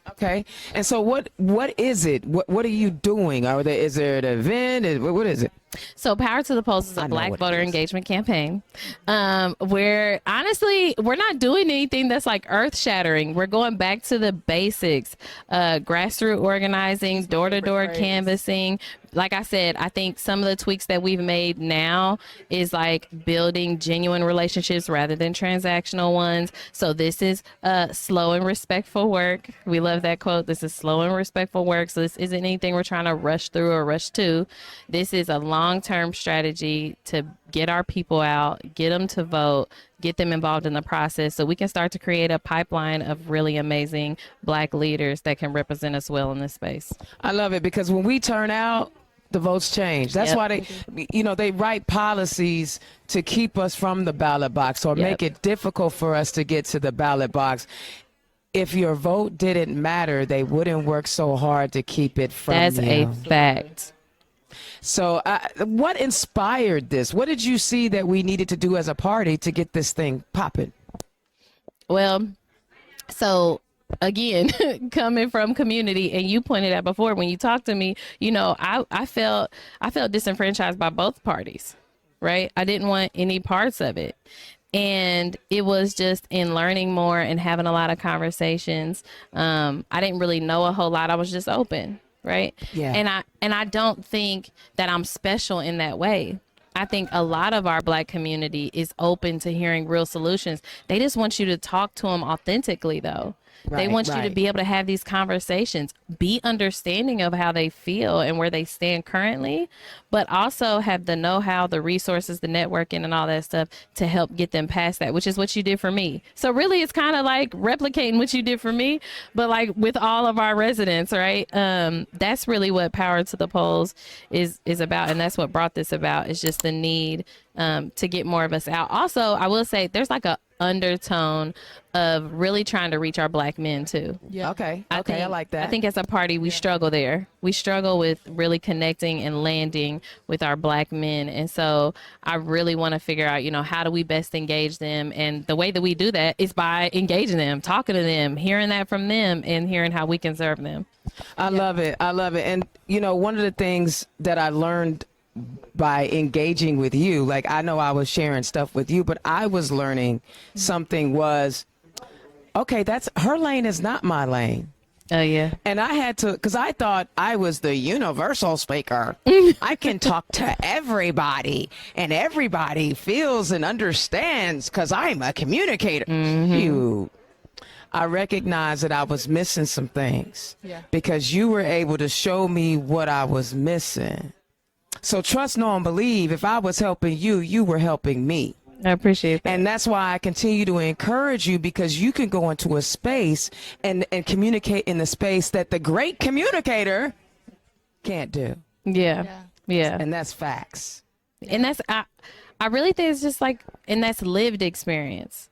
Okay. And so what is it? What are you doing? Is there an event? What is it? So Power to the Polls is a Black voter engagement campaign where honestly, we're not doing anything that's like earth shattering. We're going back to the basics, grassroots organizing, door-to-door canvassing. Like I said, I think some of the tweaks that we've made now is like building genuine relationships rather than transactional ones. So this is slow and respectful work. We love that quote. This is slow and respectful work. So this isn't anything we're trying to rush through or rush to. This is a long long-term strategy to get our people out, get them to vote, get them involved in the process so we can start to create a pipeline of really amazing Black leaders that can represent us well in this space. I love it because when we turn out, the votes change. That's Yep. why they write policies to keep us from the ballot box or Yep. make it difficult for us to get to the ballot box. If your vote didn't matter, they wouldn't work so hard to keep it from That's you. a fact. So what inspired this? What did you see that we needed to do as a party to get this thing popping? Well, so again, coming from community, and you pointed out before when you talked to me, I felt disenfranchised by both parties, right? I didn't want any parts of it. And it was just in learning more and having a lot of conversations. I didn't really know a whole lot. I was just open, right? Yeah. And I don't think that I'm special in that way. I think a lot of our Black community is open to hearing real solutions. They just want you to talk to them authentically, though. They want you to be able to have these conversations, be understanding of how they feel and where they stand currently, but also have the know-how, the resources, the networking and all that stuff to help get them past that, which is what you did for me. So really it's kind of like replicating what you did for me, but like with all of our residents, right? That's really what Power to the Polls is about. And that's what brought this about, is just the need to get more of us out. Also, I will say there's like a undertone of really trying to reach our Black men too. Yeah. Okay. I like that. I think as a party, we struggle there. We struggle with really connecting and landing with our Black men. And so I really want to figure out, how do we best engage them? And the way that we do that is by engaging them, talking to them, hearing that from them, and hearing how we can serve them. I love it. And, one of the things that I learned by engaging with you, like I know I was sharing stuff with you, but I was learning something was, okay, that's her lane is not my lane. Oh, yeah. And I had to, because I thought I was the universal speaker. I can talk to everybody and everybody feels and understands because I'm a communicator. I recognized that I was missing some things because you were able to show me what I was missing. So trust, know, and believe. If I was helping you, you were helping me. I appreciate that. And that's why I continue to encourage you, because you can go into a space and communicate in the space that the great communicator can't do. Yeah. And that's facts. And that's, I really think it's just like, and that's lived experience.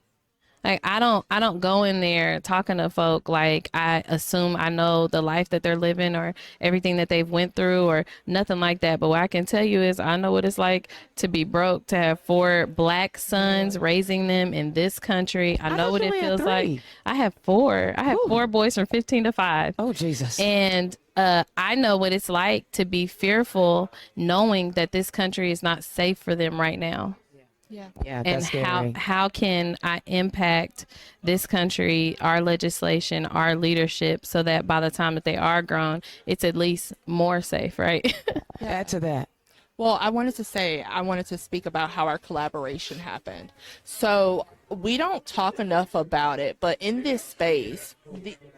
Like, I don't go in there talking to folk like I assume I know the life that they're living or everything that they've went through or nothing like that. But what I can tell you is I know what it's like to be broke, to have 4 Black sons, raising them in this country. I know what it feels like. I have 4. I have 4 boys from 15 to 5. Oh, Jesus. And I know what it's like to be fearful, knowing that this country is not safe for them right now. Yeah, And that's scary. how can I impact this country, our legislation, our leadership, so that by the time that they are grown, it's at least more safe, right? Add to that. Well, I wanted to speak about how our collaboration happened. So we don't talk enough about it, but in this space,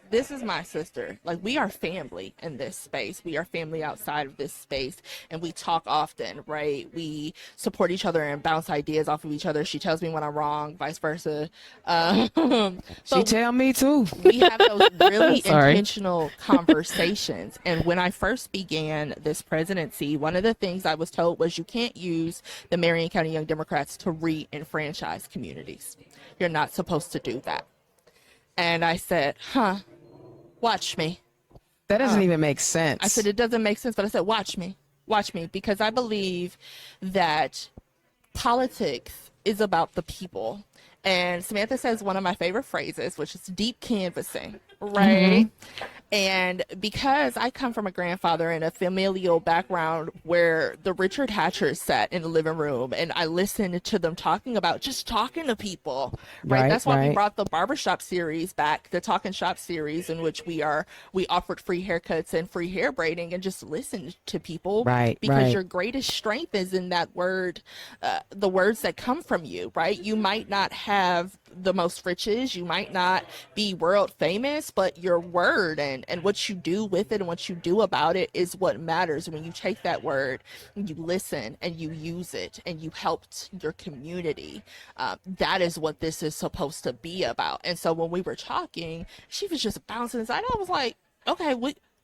this is my sister. Like, we are family in this space. We are family outside of this space, and we talk often, right? We support each other and bounce ideas off of each other. She tells me when I'm wrong, vice versa. She tell me too. We have those really intentional conversations. And when I first began this presidency, one of the things I was told was you can't use the Marion County Young Democrats to re-enfranchise communities. You're not supposed to do that. And I said, watch me. That doesn't even make sense. I said, it doesn't make sense, but I said, watch me, because I believe that politics is about the people. And Samantha says one of my favorite phrases, which is deep canvassing, right? And because I come from a grandfather and a familial background where the Richard Hatchers sat in the living room and I listened to them talking about just talking to people, right? That's why we brought the barbershop series back, the Talking Shop series, in which we offered free haircuts and free hair braiding and just listened to people, because your greatest strength is in that word, the words that come from you, right? You might not have the most riches. You might not be world famous, but your word and what you do with it and what you do about it is what matters. When you take that word and you listen and you use it and you helped your community, that is what this is supposed to be about. And so when we were talking, she was just bouncing inside. I was like, okay,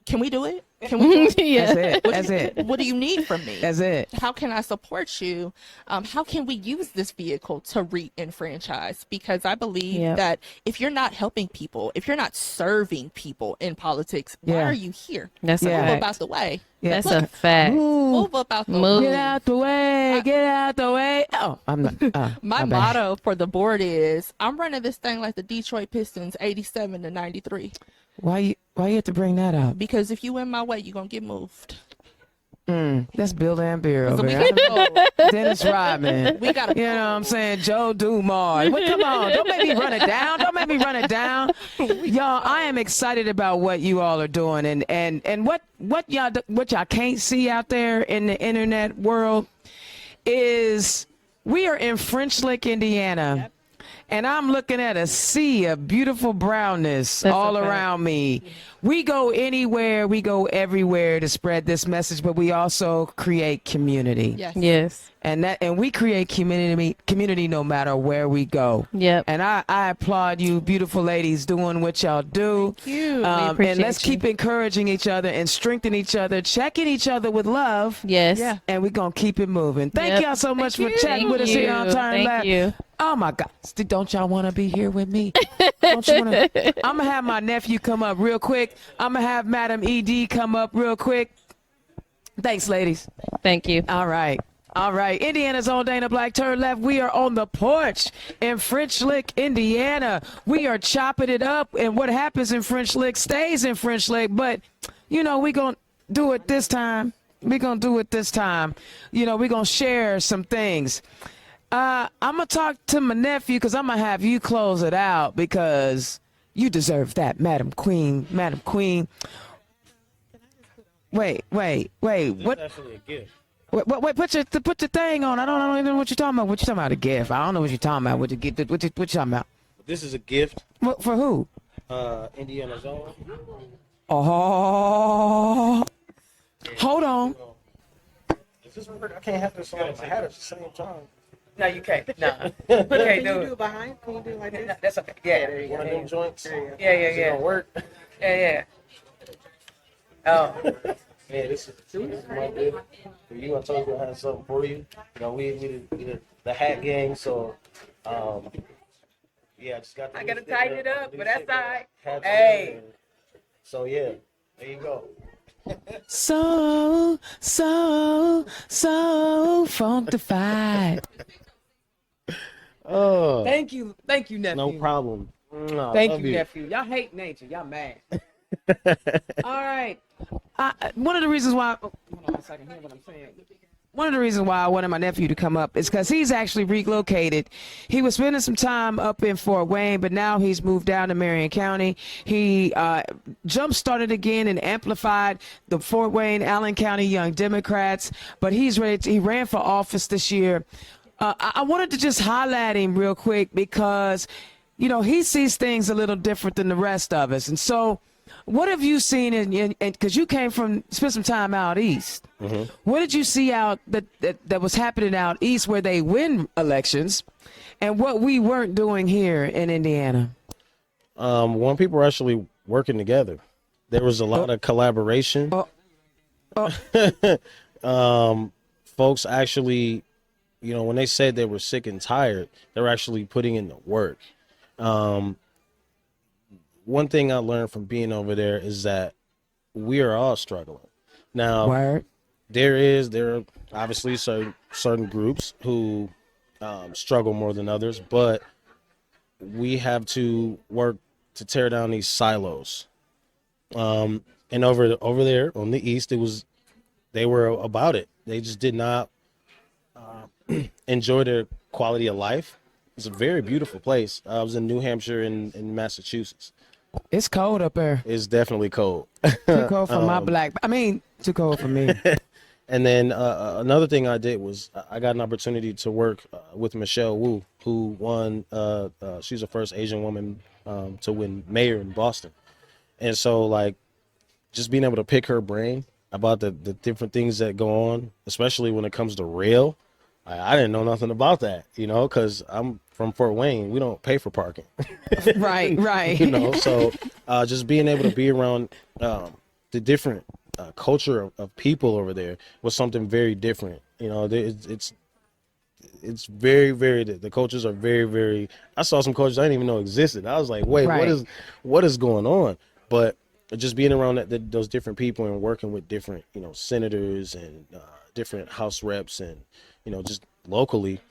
can we do it? Can we do it? Yeah. That's it. What do you need from me? That's it. How can I support you? How can we use this vehicle to re-enfranchise? Because I believe that if you're not helping people, if you're not serving people in politics, why are you here? That's a Move fact. about the way. That's a fact. Move about the Move. way. Get out the way. Get out the way. Oh, I'm not. My bad. motto for the board is I'm running this thing like the Detroit Pistons 87 to 93. Why you have to bring that up? Because if you in my way, you're going to get moved. That's Bill Lambier So over we there. got to Dennis Rodman. We gotta You know what I'm saying? Joe Dumars. Well, come on. Don't make me run it down. Don't make me run it down. Y'all, I am excited about what you all are doing and what y'all can't see out there in the internet world is we are in French Lick, Indiana. And I'm looking at a sea of beautiful brownness all around me. We go anywhere, we go everywhere to spread this message, but we also create community. Yes. And we create community no matter where we go. Yep. And I applaud you, beautiful ladies, doing what y'all do. Thank you. And let's keep encouraging each other and strengthening each other, checking each other with love. Yes. Yeah. And we're going to keep it moving. Thank y'all so much for chatting with us here on Turn Left. Thank you. Oh my God! Don't y'all want to be here with me? Don't you wanna? I'm gonna have my nephew come up real quick. I'm gonna have Madam ED come up real quick. Thanks, ladies. Thank you. All right. Indiana's own Dana Black. Turn Left. We are on the porch in French Lick, Indiana. We are chopping it up, and what happens in French Lick stays in French Lick. But we're gonna do it this time. We're gonna do it this time. We're gonna share some things. I'm going to talk to my nephew because I'm going to have you close it out because you deserve that, Madam Queen. Madam Queen. Wait. What? Actually a gift. Wait, put your thing on. I don't even know what you're talking about. What you talking about, a gift? I don't know what you're talking about. What you talking about? This is a gift. For who? Indiana's own. Oh. Hold on. Is this work? I can't have this on my hat at the same time. No, you can't. No. Can you do it behind? Can you do it like this? That's okay. Yeah. One of them joints. Yeah. Is it gonna work? Yeah. Oh. Yeah, this is my gift for you. I told you I had something for you. We the hat gang, so yeah, I just got. I gotta tighten it up, but that's all right. Hey. So yeah, there you go. So funkified. Oh, Thank you, nephew. no problem. Thank you, nephew. Y'all hate nature. Y'all mad. All right. One of the reasons why. Hold on a second. Hear what I'm saying. One of the reasons why I wanted my nephew to come up is because he's actually relocated. He was spending some time up in Fort Wayne, but now he's moved down to Marion County. He jump-started again and amplified the Fort Wayne, Allen County Young Democrats, but he ran for office this year. I wanted to just highlight him real quick because, he sees things a little different than the rest of us. And so what have you seen because you spent some time out east. Mm-hmm. What did you see out that was happening out east where they win elections and what we weren't doing here in Indiana? When people were actually working together, there was a lot of collaboration. Folks actually, when they said they were sick and tired, they were actually putting in the work. One thing I learned from being over there is that we are all struggling. Now, there are obviously certain groups who struggle more than others, but we have to work to tear down these silos. And over there on the east, they were about it. They just did not enjoy their quality of life. It's a very beautiful place. I was in New Hampshire and in Massachusetts. It's cold up there. It's definitely cold. Too cold for my too cold for me. And then another thing I did was I got an opportunity to work with Michelle Wu, who won. She's the first Asian woman to win mayor in Boston. And so, like, just being able to pick her brain about the different things that go on, especially when it comes to rail. I didn't know nothing about that, you know, because I'm from Fort Wayne. We don't pay for parking. Right. You know, so just being able to be around the different culture of people over there was something very different. You know, it's very, very, the cultures are very, very, I saw some cultures I didn't even know existed. I was like, wait, what is going on? But just being around those different people and working with different, you know, senators and different House reps and, you know, just locally,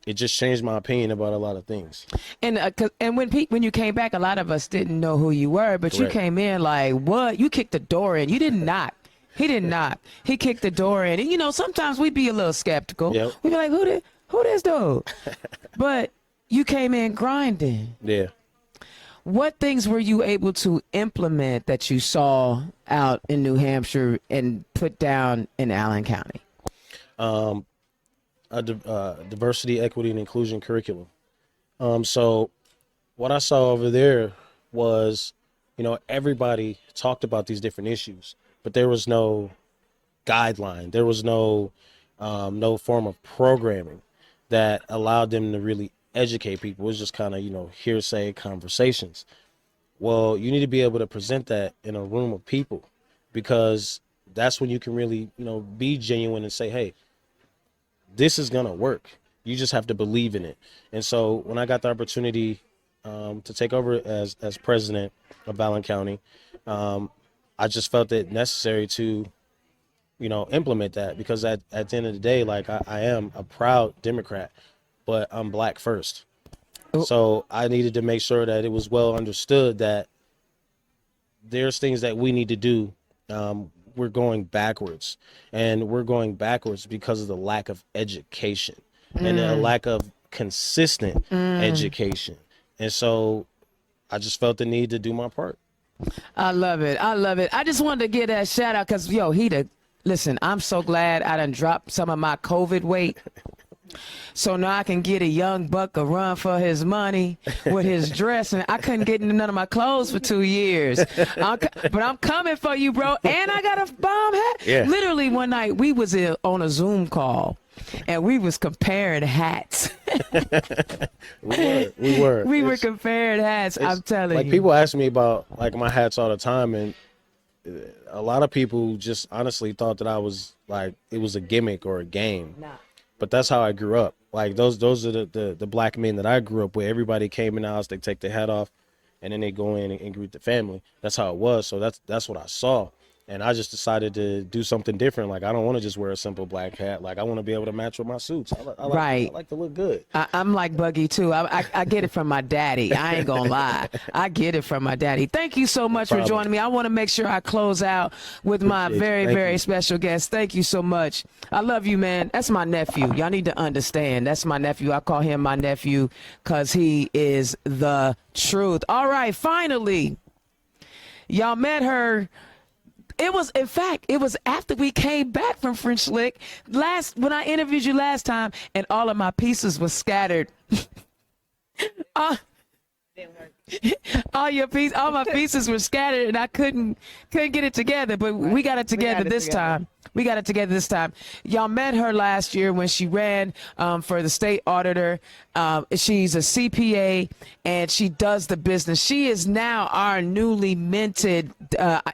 it just changed my opinion about a lot of things. And when you came back, a lot of us didn't know who you were, but you came in like, what? You kicked the door in. You didn't knock. He didn't knock. He kicked the door in. And, you know, sometimes we'd be a little skeptical. Yep. We'd be like, who this dude? But you came in grinding. Yeah. What things were you able to implement that you saw out in New Hampshire and put down in Allen County? Diversity, equity, and inclusion curriculum. So what I saw over there was, you know, everybody talked about these different issues, but there was no guideline. There was no form of programming that allowed them to really educate people. It was just kind of, you know, hearsay conversations. Well, you need to be able to present that in a room of people, because that's when you can really, you know, be genuine and say, hey, this is going to work. You just have to believe in it. And so when I got the opportunity to take over as president of Allen County, I just felt it necessary to, you know, implement that, because at the end of the day, like, I am a proud Democrat, but I'm Black first. So I needed to make sure that it was well understood that there's things that we need to do. We're going backwards, and we're going backwards because of the lack of education and the lack of consistent education. And so I just felt the need to do my part. I love it. I just wanted to give that shout out because, listen, I'm so glad I done dropped some of my COVID weight. So now I can get a young buck a run for his money with his dress. And I couldn't get into none of my clothes for 2 years. But I'm coming for you, bro. And I got a bomb hat. Yeah. Literally one night we was on a Zoom call and we was comparing hats. We were. We were comparing hats. I'm telling you. Like, people ask me about, like, my hats all the time. And a lot of people just honestly thought that I was, like, it was a gimmick or a game. Nah. But that's how I grew up. Like, those are the Black men that I grew up with. Everybody came in the house, they take their hat off, and then they go in and greet the family. That's how it was. So that's what I saw. And I just decided to do something different. Like, I don't want to just wear a simple black hat. Like, I want to be able to match with my suits. I like to look good. I'm like Buggy, too. I get it from my daddy. I ain't going to lie. I get it from my daddy. Thank you so much for joining me. I want to make sure I close out with my very special guest. Thank you so much. I love you, man. That's my nephew. Y'all need to understand. That's my nephew. I call him my nephew because he is the truth. All right, finally, y'all met her. It was after we came back from French Lick when I interviewed you last time, and all of my pieces were scattered. All my pieces were scattered, and I couldn't get it together. But we got it together this time. We got it together this time. Y'all met her last year when she ran for the state auditor. She's a CPA, and she does the business. She is now our newly minted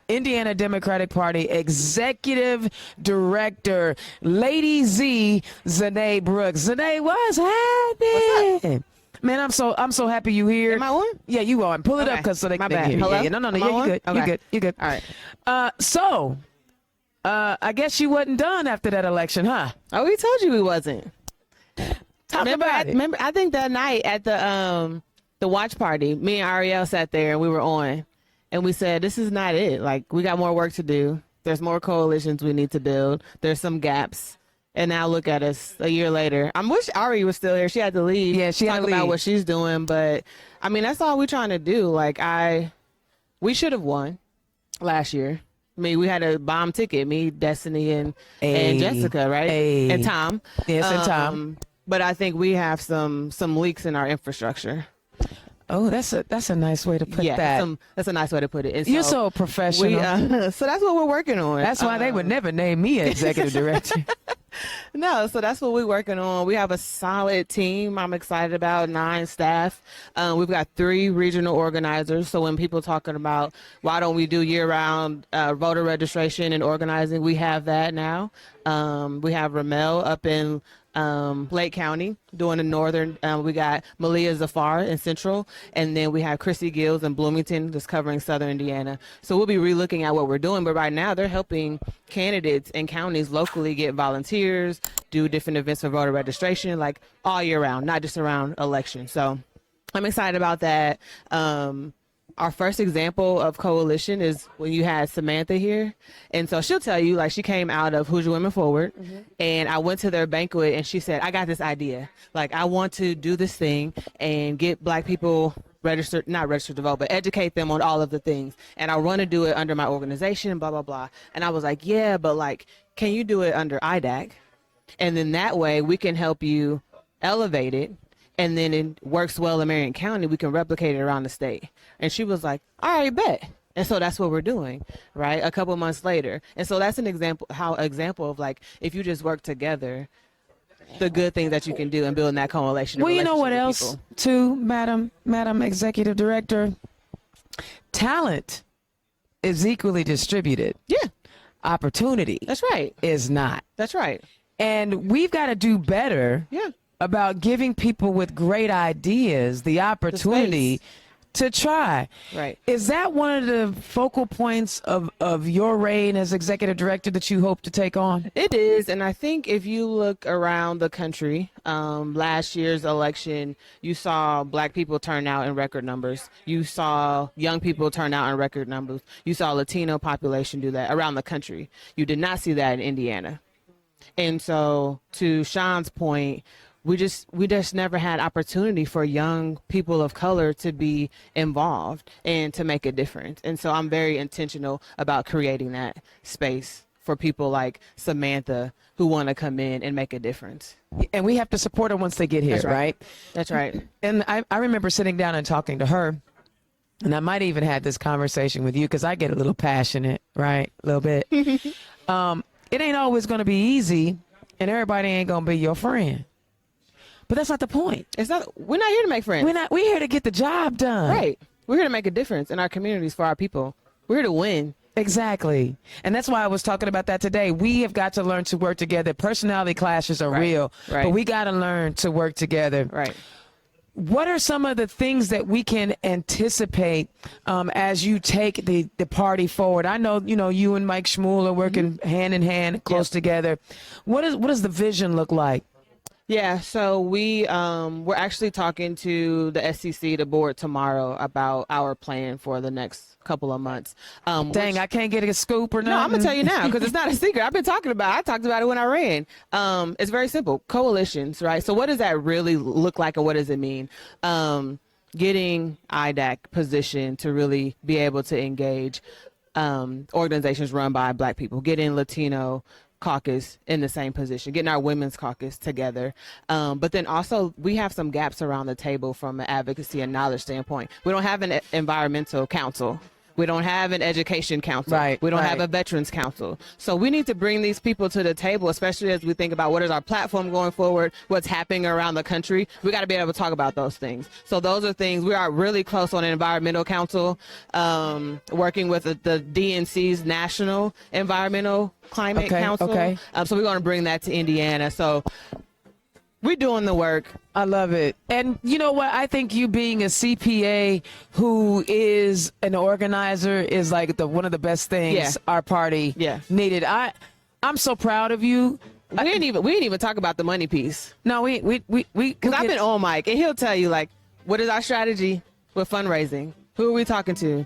Indiana Democratic Party Executive Director, Lady Z, Zanae Brooks. Zanae, what's happening? What's up? Man, I'm so happy you here. Am I on? Yeah, you on. Pull it up because so they can hear. Hello? Yeah, no. Am I Yeah, on? you good. Okay. You good. All right. I guess you wasn't done after that election, huh? Oh, we told you we wasn't. Remember, I think that night at the watch party, me and Ariel sat there and we were on, and we said, this is not it. Like, we got more work to do. There's more coalitions we need to build. There's some gaps. And now look at us a year later. I wish Ari was still here. She had to leave. Yeah, she had to talk about leave. what she's doing. But I mean, that's all we're trying to do. Like, we should have won last year. I mean, we had a bomb ticket, me, Destiny, and Jessica, right? And Tom. Yes, and Tom. But I think we have some leaks in our infrastructure. Oh, that's a nice way to put that. That's a nice way to put it. And You're so professional. So that's what we're working on. That's why they would never name me executive director. No, so that's what we're working on. We have a solid team. I'm excited about 9 staff. We've got 3 regional organizers. So when people talking about why don't we do year-round voter registration and organizing, we have that now. We have Ramel up in Lake County doing the northern. We got Malia Zafar in Central, and then we have Chrissy Gills in Bloomington that's covering Southern Indiana. So we'll be relooking at what we're doing, but right now they're helping candidates in counties locally get volunteers, do different events for voter registration, like all year round, not just around elections. So I'm excited about that. Our first example of coalition is when you had Samantha here. And so she'll tell you, like, she came out of Hoosier Women Forward. And I went to their banquet and she said, I got this idea. Like, I want to do this thing and get Black people not registered to vote, but educate them on all of the things. And I want to do it under my organization, blah, blah, blah. And I was like, yeah, but like, can you do it under IDAC? And then that way we can help you elevate it. And then it works well in Marion County, we can replicate it around the state. And she was like, all right, bet. And so that's what we're doing, right? A couple months later. And so that's an example of like, if you just work together, the good things that you can do and building that coalition. Well, you know what else too, Madam Executive Director? Talent is equally distributed. Yeah. Opportunity. That's right. Is not. That's right. And we've got to do better. Yeah. About giving people with great ideas the opportunity to try. Right. Is that one of the focal points of your reign as executive director that you hope to take on? It is. And I think if you look around the country, last year's election, you saw Black people turn out in record numbers. You saw young people turn out in record numbers. You saw Latino population do that around the country. You did not see that in Indiana. And so to Sean's point, we just never had opportunity for young people of color to be involved and to make a difference. And so I'm very intentional about creating that space for people like Samantha who want to come in and make a difference. And we have to support them once they get here, That's right? That's right. And I remember sitting down and talking to her, and I might even had this conversation with you because I get a little passionate, right? A little bit. It ain't always going to be easy, and everybody ain't going to be your friend. But that's not the point. We're not here to make friends. We're here to get the job done. Right. We're here to make a difference in our communities for our people. We're here to win. Exactly. And that's why I was talking about that today. We have got to learn to work together. Personality clashes are real, but we got to learn to work together. Right. What are some of the things that we can anticipate as you take the party forward? I know, you and Mike Shmuel are working hand in hand, close together. What does the vision look like? Yeah, so we're actually talking to the SEC, the board, tomorrow about our plan for the next couple of months. Dang, I can't get a scoop or nothing. No, I'm gonna tell you now because it's not a secret. I talked about it when I ran. It's very simple. Coalitions, right? So what does that really look like, and what does it mean? Getting IDAC positioned to really be able to engage organizations run by Black people, getting Latino caucus in the same position, getting our women's caucus together. But then also we have some gaps around the table from an advocacy and knowledge standpoint. We don't have an environmental council. We don't have an education council. Right. We don't have a veterans council. So we need to bring these people to the table, especially as we think about what is our platform going forward, what's happening around the country. We got to be able to talk about those things. So those are things we are really close on an environmental council, working with the DNC's National Environmental Climate Council. Okay. So we're going to bring that to Indiana. So we're doing the work. I love it. And you know what? I think you being a CPA who is an organizer is like one of the best things our party needed. I'm so proud of you. We didn't even talk about the money piece. No, we because I've been on Mike and he'll tell you like, what is our strategy with fundraising? Who are we talking to?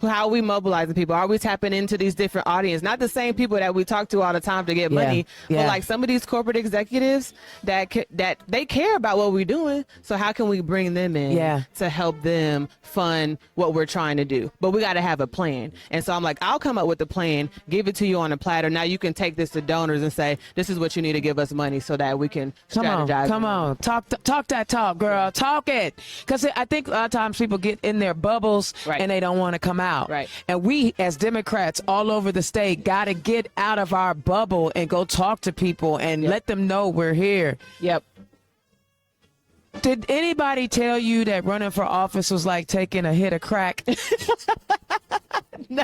How are we mobilizing people? Are we tapping into these different audience? Not the same people that we talk to all the time to get money, but like some of these corporate executives that they care about what we're doing. So how can we bring them in to help them fund what we're trying to do? But we got to have a plan. And so I'm like, I'll come up with the plan, give it to you on a platter. Now you can take this to donors and say, this is what you need to give us money so that we can strategize. Come on. Talk that talk, girl. Talk it. Because I think a lot of times people get in their bubbles and they don't want to come out. Right. And we, as Democrats all over the state, got to get out of our bubble and go talk to people and let them know we're here. Yep. Did anybody tell you that running for office was like taking a hit of crack? No.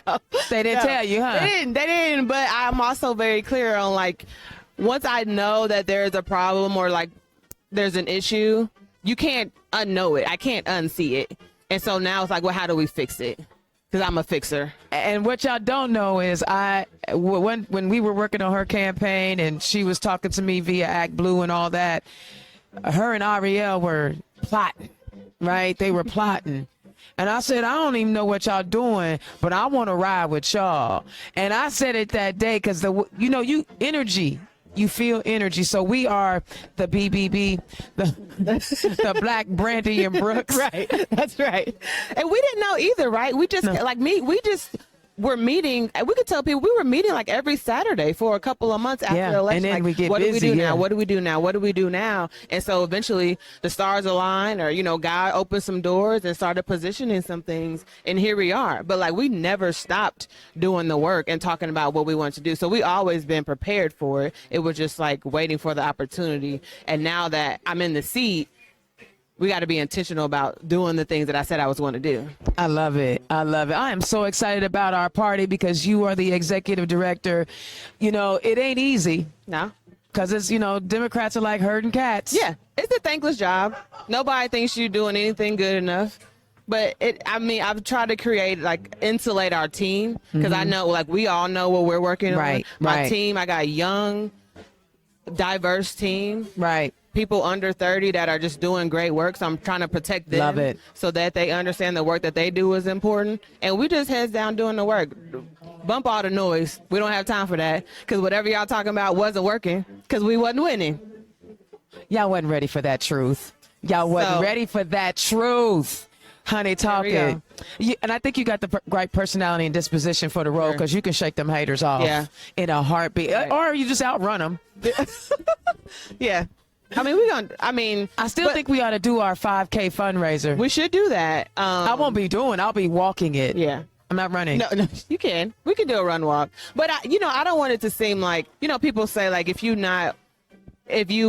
They didn't tell you, huh? They didn't. But I'm also very clear on, like, once I know that there's a problem or, like, there's an issue, you can't unknow it. I can't unsee it. And so now it's like, well, how do we fix it? Because I'm a fixer. And what y'all don't know is when we were working on her campaign and she was talking to me via Act Blue and all that, her and Ariel were plotting, right? They were plotting. And I said, I don't even know what y'all doing, but I want to ride with y'all. And I said it that day because, energy. You feel energy. So we are the BBB, the Black Brandy and Brooks. Right. That's right. And we didn't know either, right? We just, we're meeting. We could tell people we were meeting like every Saturday for a couple of months after the election. And then like, we get what busy. do we do now? What do we do now? What do we do now? And so eventually the stars align, or, God opened some doors and started positioning some things. And here we are. But like, we never stopped doing the work and talking about what we want to do. So we always been prepared for it. It was just like waiting for the opportunity. And now that I'm in the seat, we got to be intentional about doing the things that I said I was going to do. I love it. I love it. I am so excited about our party because you are the executive director. It ain't easy. No. Because it's, Democrats are like herding cats. Yeah. It's a thankless job. Nobody thinks you're doing anything good enough. But I've tried to insulate our team because I know, we all know what we're working on. My team, I got a young, diverse team. Right. People under 30 that are just doing great work. So I'm trying to protect them. Love it. So that they understand the work that they do is important. And we just heads down doing the work. Bump all the noise. We don't have time for that because whatever y'all talking about wasn't working because we wasn't winning. Y'all wasn't ready for that truth. Y'all wasn't ready for that truth. Honey, talk it. And I think you got the right personality and disposition for the role because you can shake them haters off in a heartbeat. Right. Or you just outrun them. Yeah. I still think we ought to do our 5K fundraiser. We should do that. I won't be I'll be walking it. Yeah. I'm not running. No, you can. We can do a run walk. But, I don't want it to seem like, people say, like, if you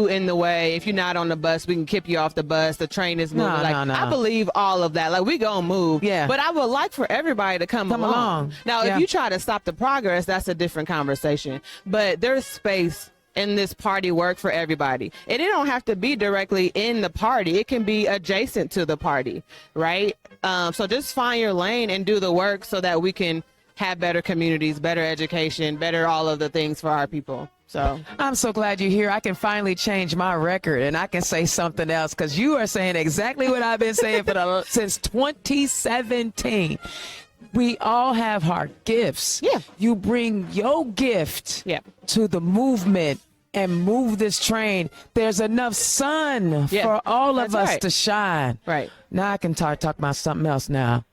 in the way, if you're not on the bus, we can keep you off the bus. The train is moving. No. I believe all of that. Like, we gonna move. Yeah. But I would like for everybody to come along. Now, if you try to stop the progress, that's a different conversation. But there's space in this party work for everybody. And it don't have to be directly in the party. It can be adjacent to the party, right? So just find your lane and do the work so that we can have better communities, better education, better all of the things for our people. So I'm so glad you're here. I can finally change my record and I can say something else because you are saying exactly what I've been saying since 2017. We all have our gifts. Yeah. You bring your gift to the movement and move this train. There's enough sun for all of us to shine. Right. Now I can talk about something else now.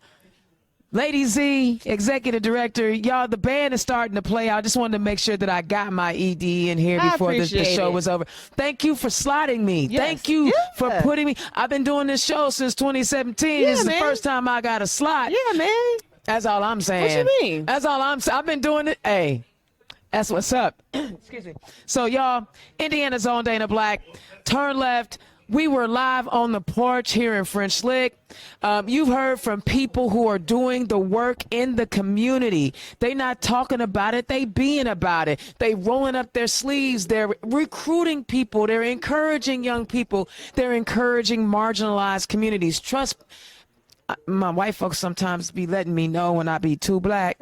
Lady Z, executive director, y'all, the band is starting to play. I just wanted to make sure that I got my ED in here before the show was over. Thank you for slotting me. Yes. Thank you for putting me. I've been doing this show since 2017. This is the first time I got a slot. Yeah, man. That's all I'm saying. What you mean? That's all I'm saying. I've been doing it. Hey, that's what's up. Excuse me. So, y'all, Indiana's own Dana Black, turn left. We were live on the porch here in French Lick. You've heard from people who are doing the work in the community. They not talking about it. They being about it. They rolling up their sleeves. They're recruiting people. They're encouraging young people. They're encouraging marginalized communities. Trust my white folks sometimes be letting me know when I be too black.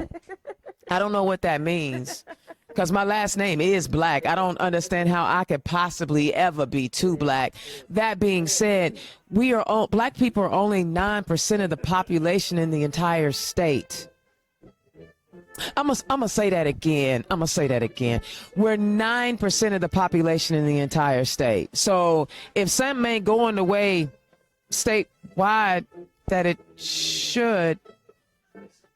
I don't know what that means. Because my last name is Black. I don't understand how I could possibly ever be too black. That being said, black people are only 9% of the population in the entire state. I'm gonna say that again. We're 9% of the population in the entire state. So if something ain't going the way statewide that it should,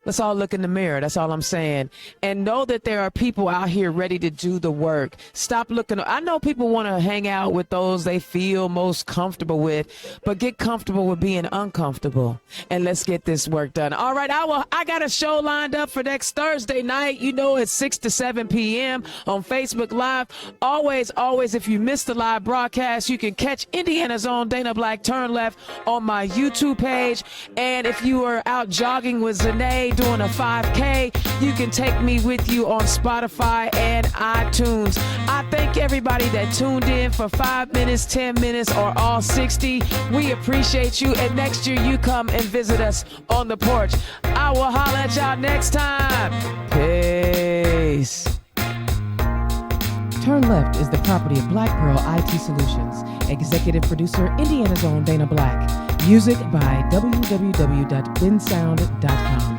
let's all look in the mirror. That's all I'm saying. And know that there are people out here ready to do the work. Stop looking. I know people want to hang out with those they feel most comfortable with, but get comfortable with being uncomfortable. And let's get this work done. All right, I got a show lined up for next Thursday night. You know, it's 6 to 7 p.m. on Facebook Live. Always, if you missed the live broadcast, you can catch Indiana's own Dana Black Turn Left on my YouTube page. And if you are out jogging with Zanae, doing a 5K, you can take me with you on Spotify and iTunes. I thank everybody that tuned in for 5 minutes, 10 minutes, or all 60. We appreciate you, and next year you come and visit us on the porch. I will holler at y'all next time. Peace. Turn Left is the property of Black Pearl IT Solutions. Executive producer, Indiana's own Dana Black. Music by www.bensound.com.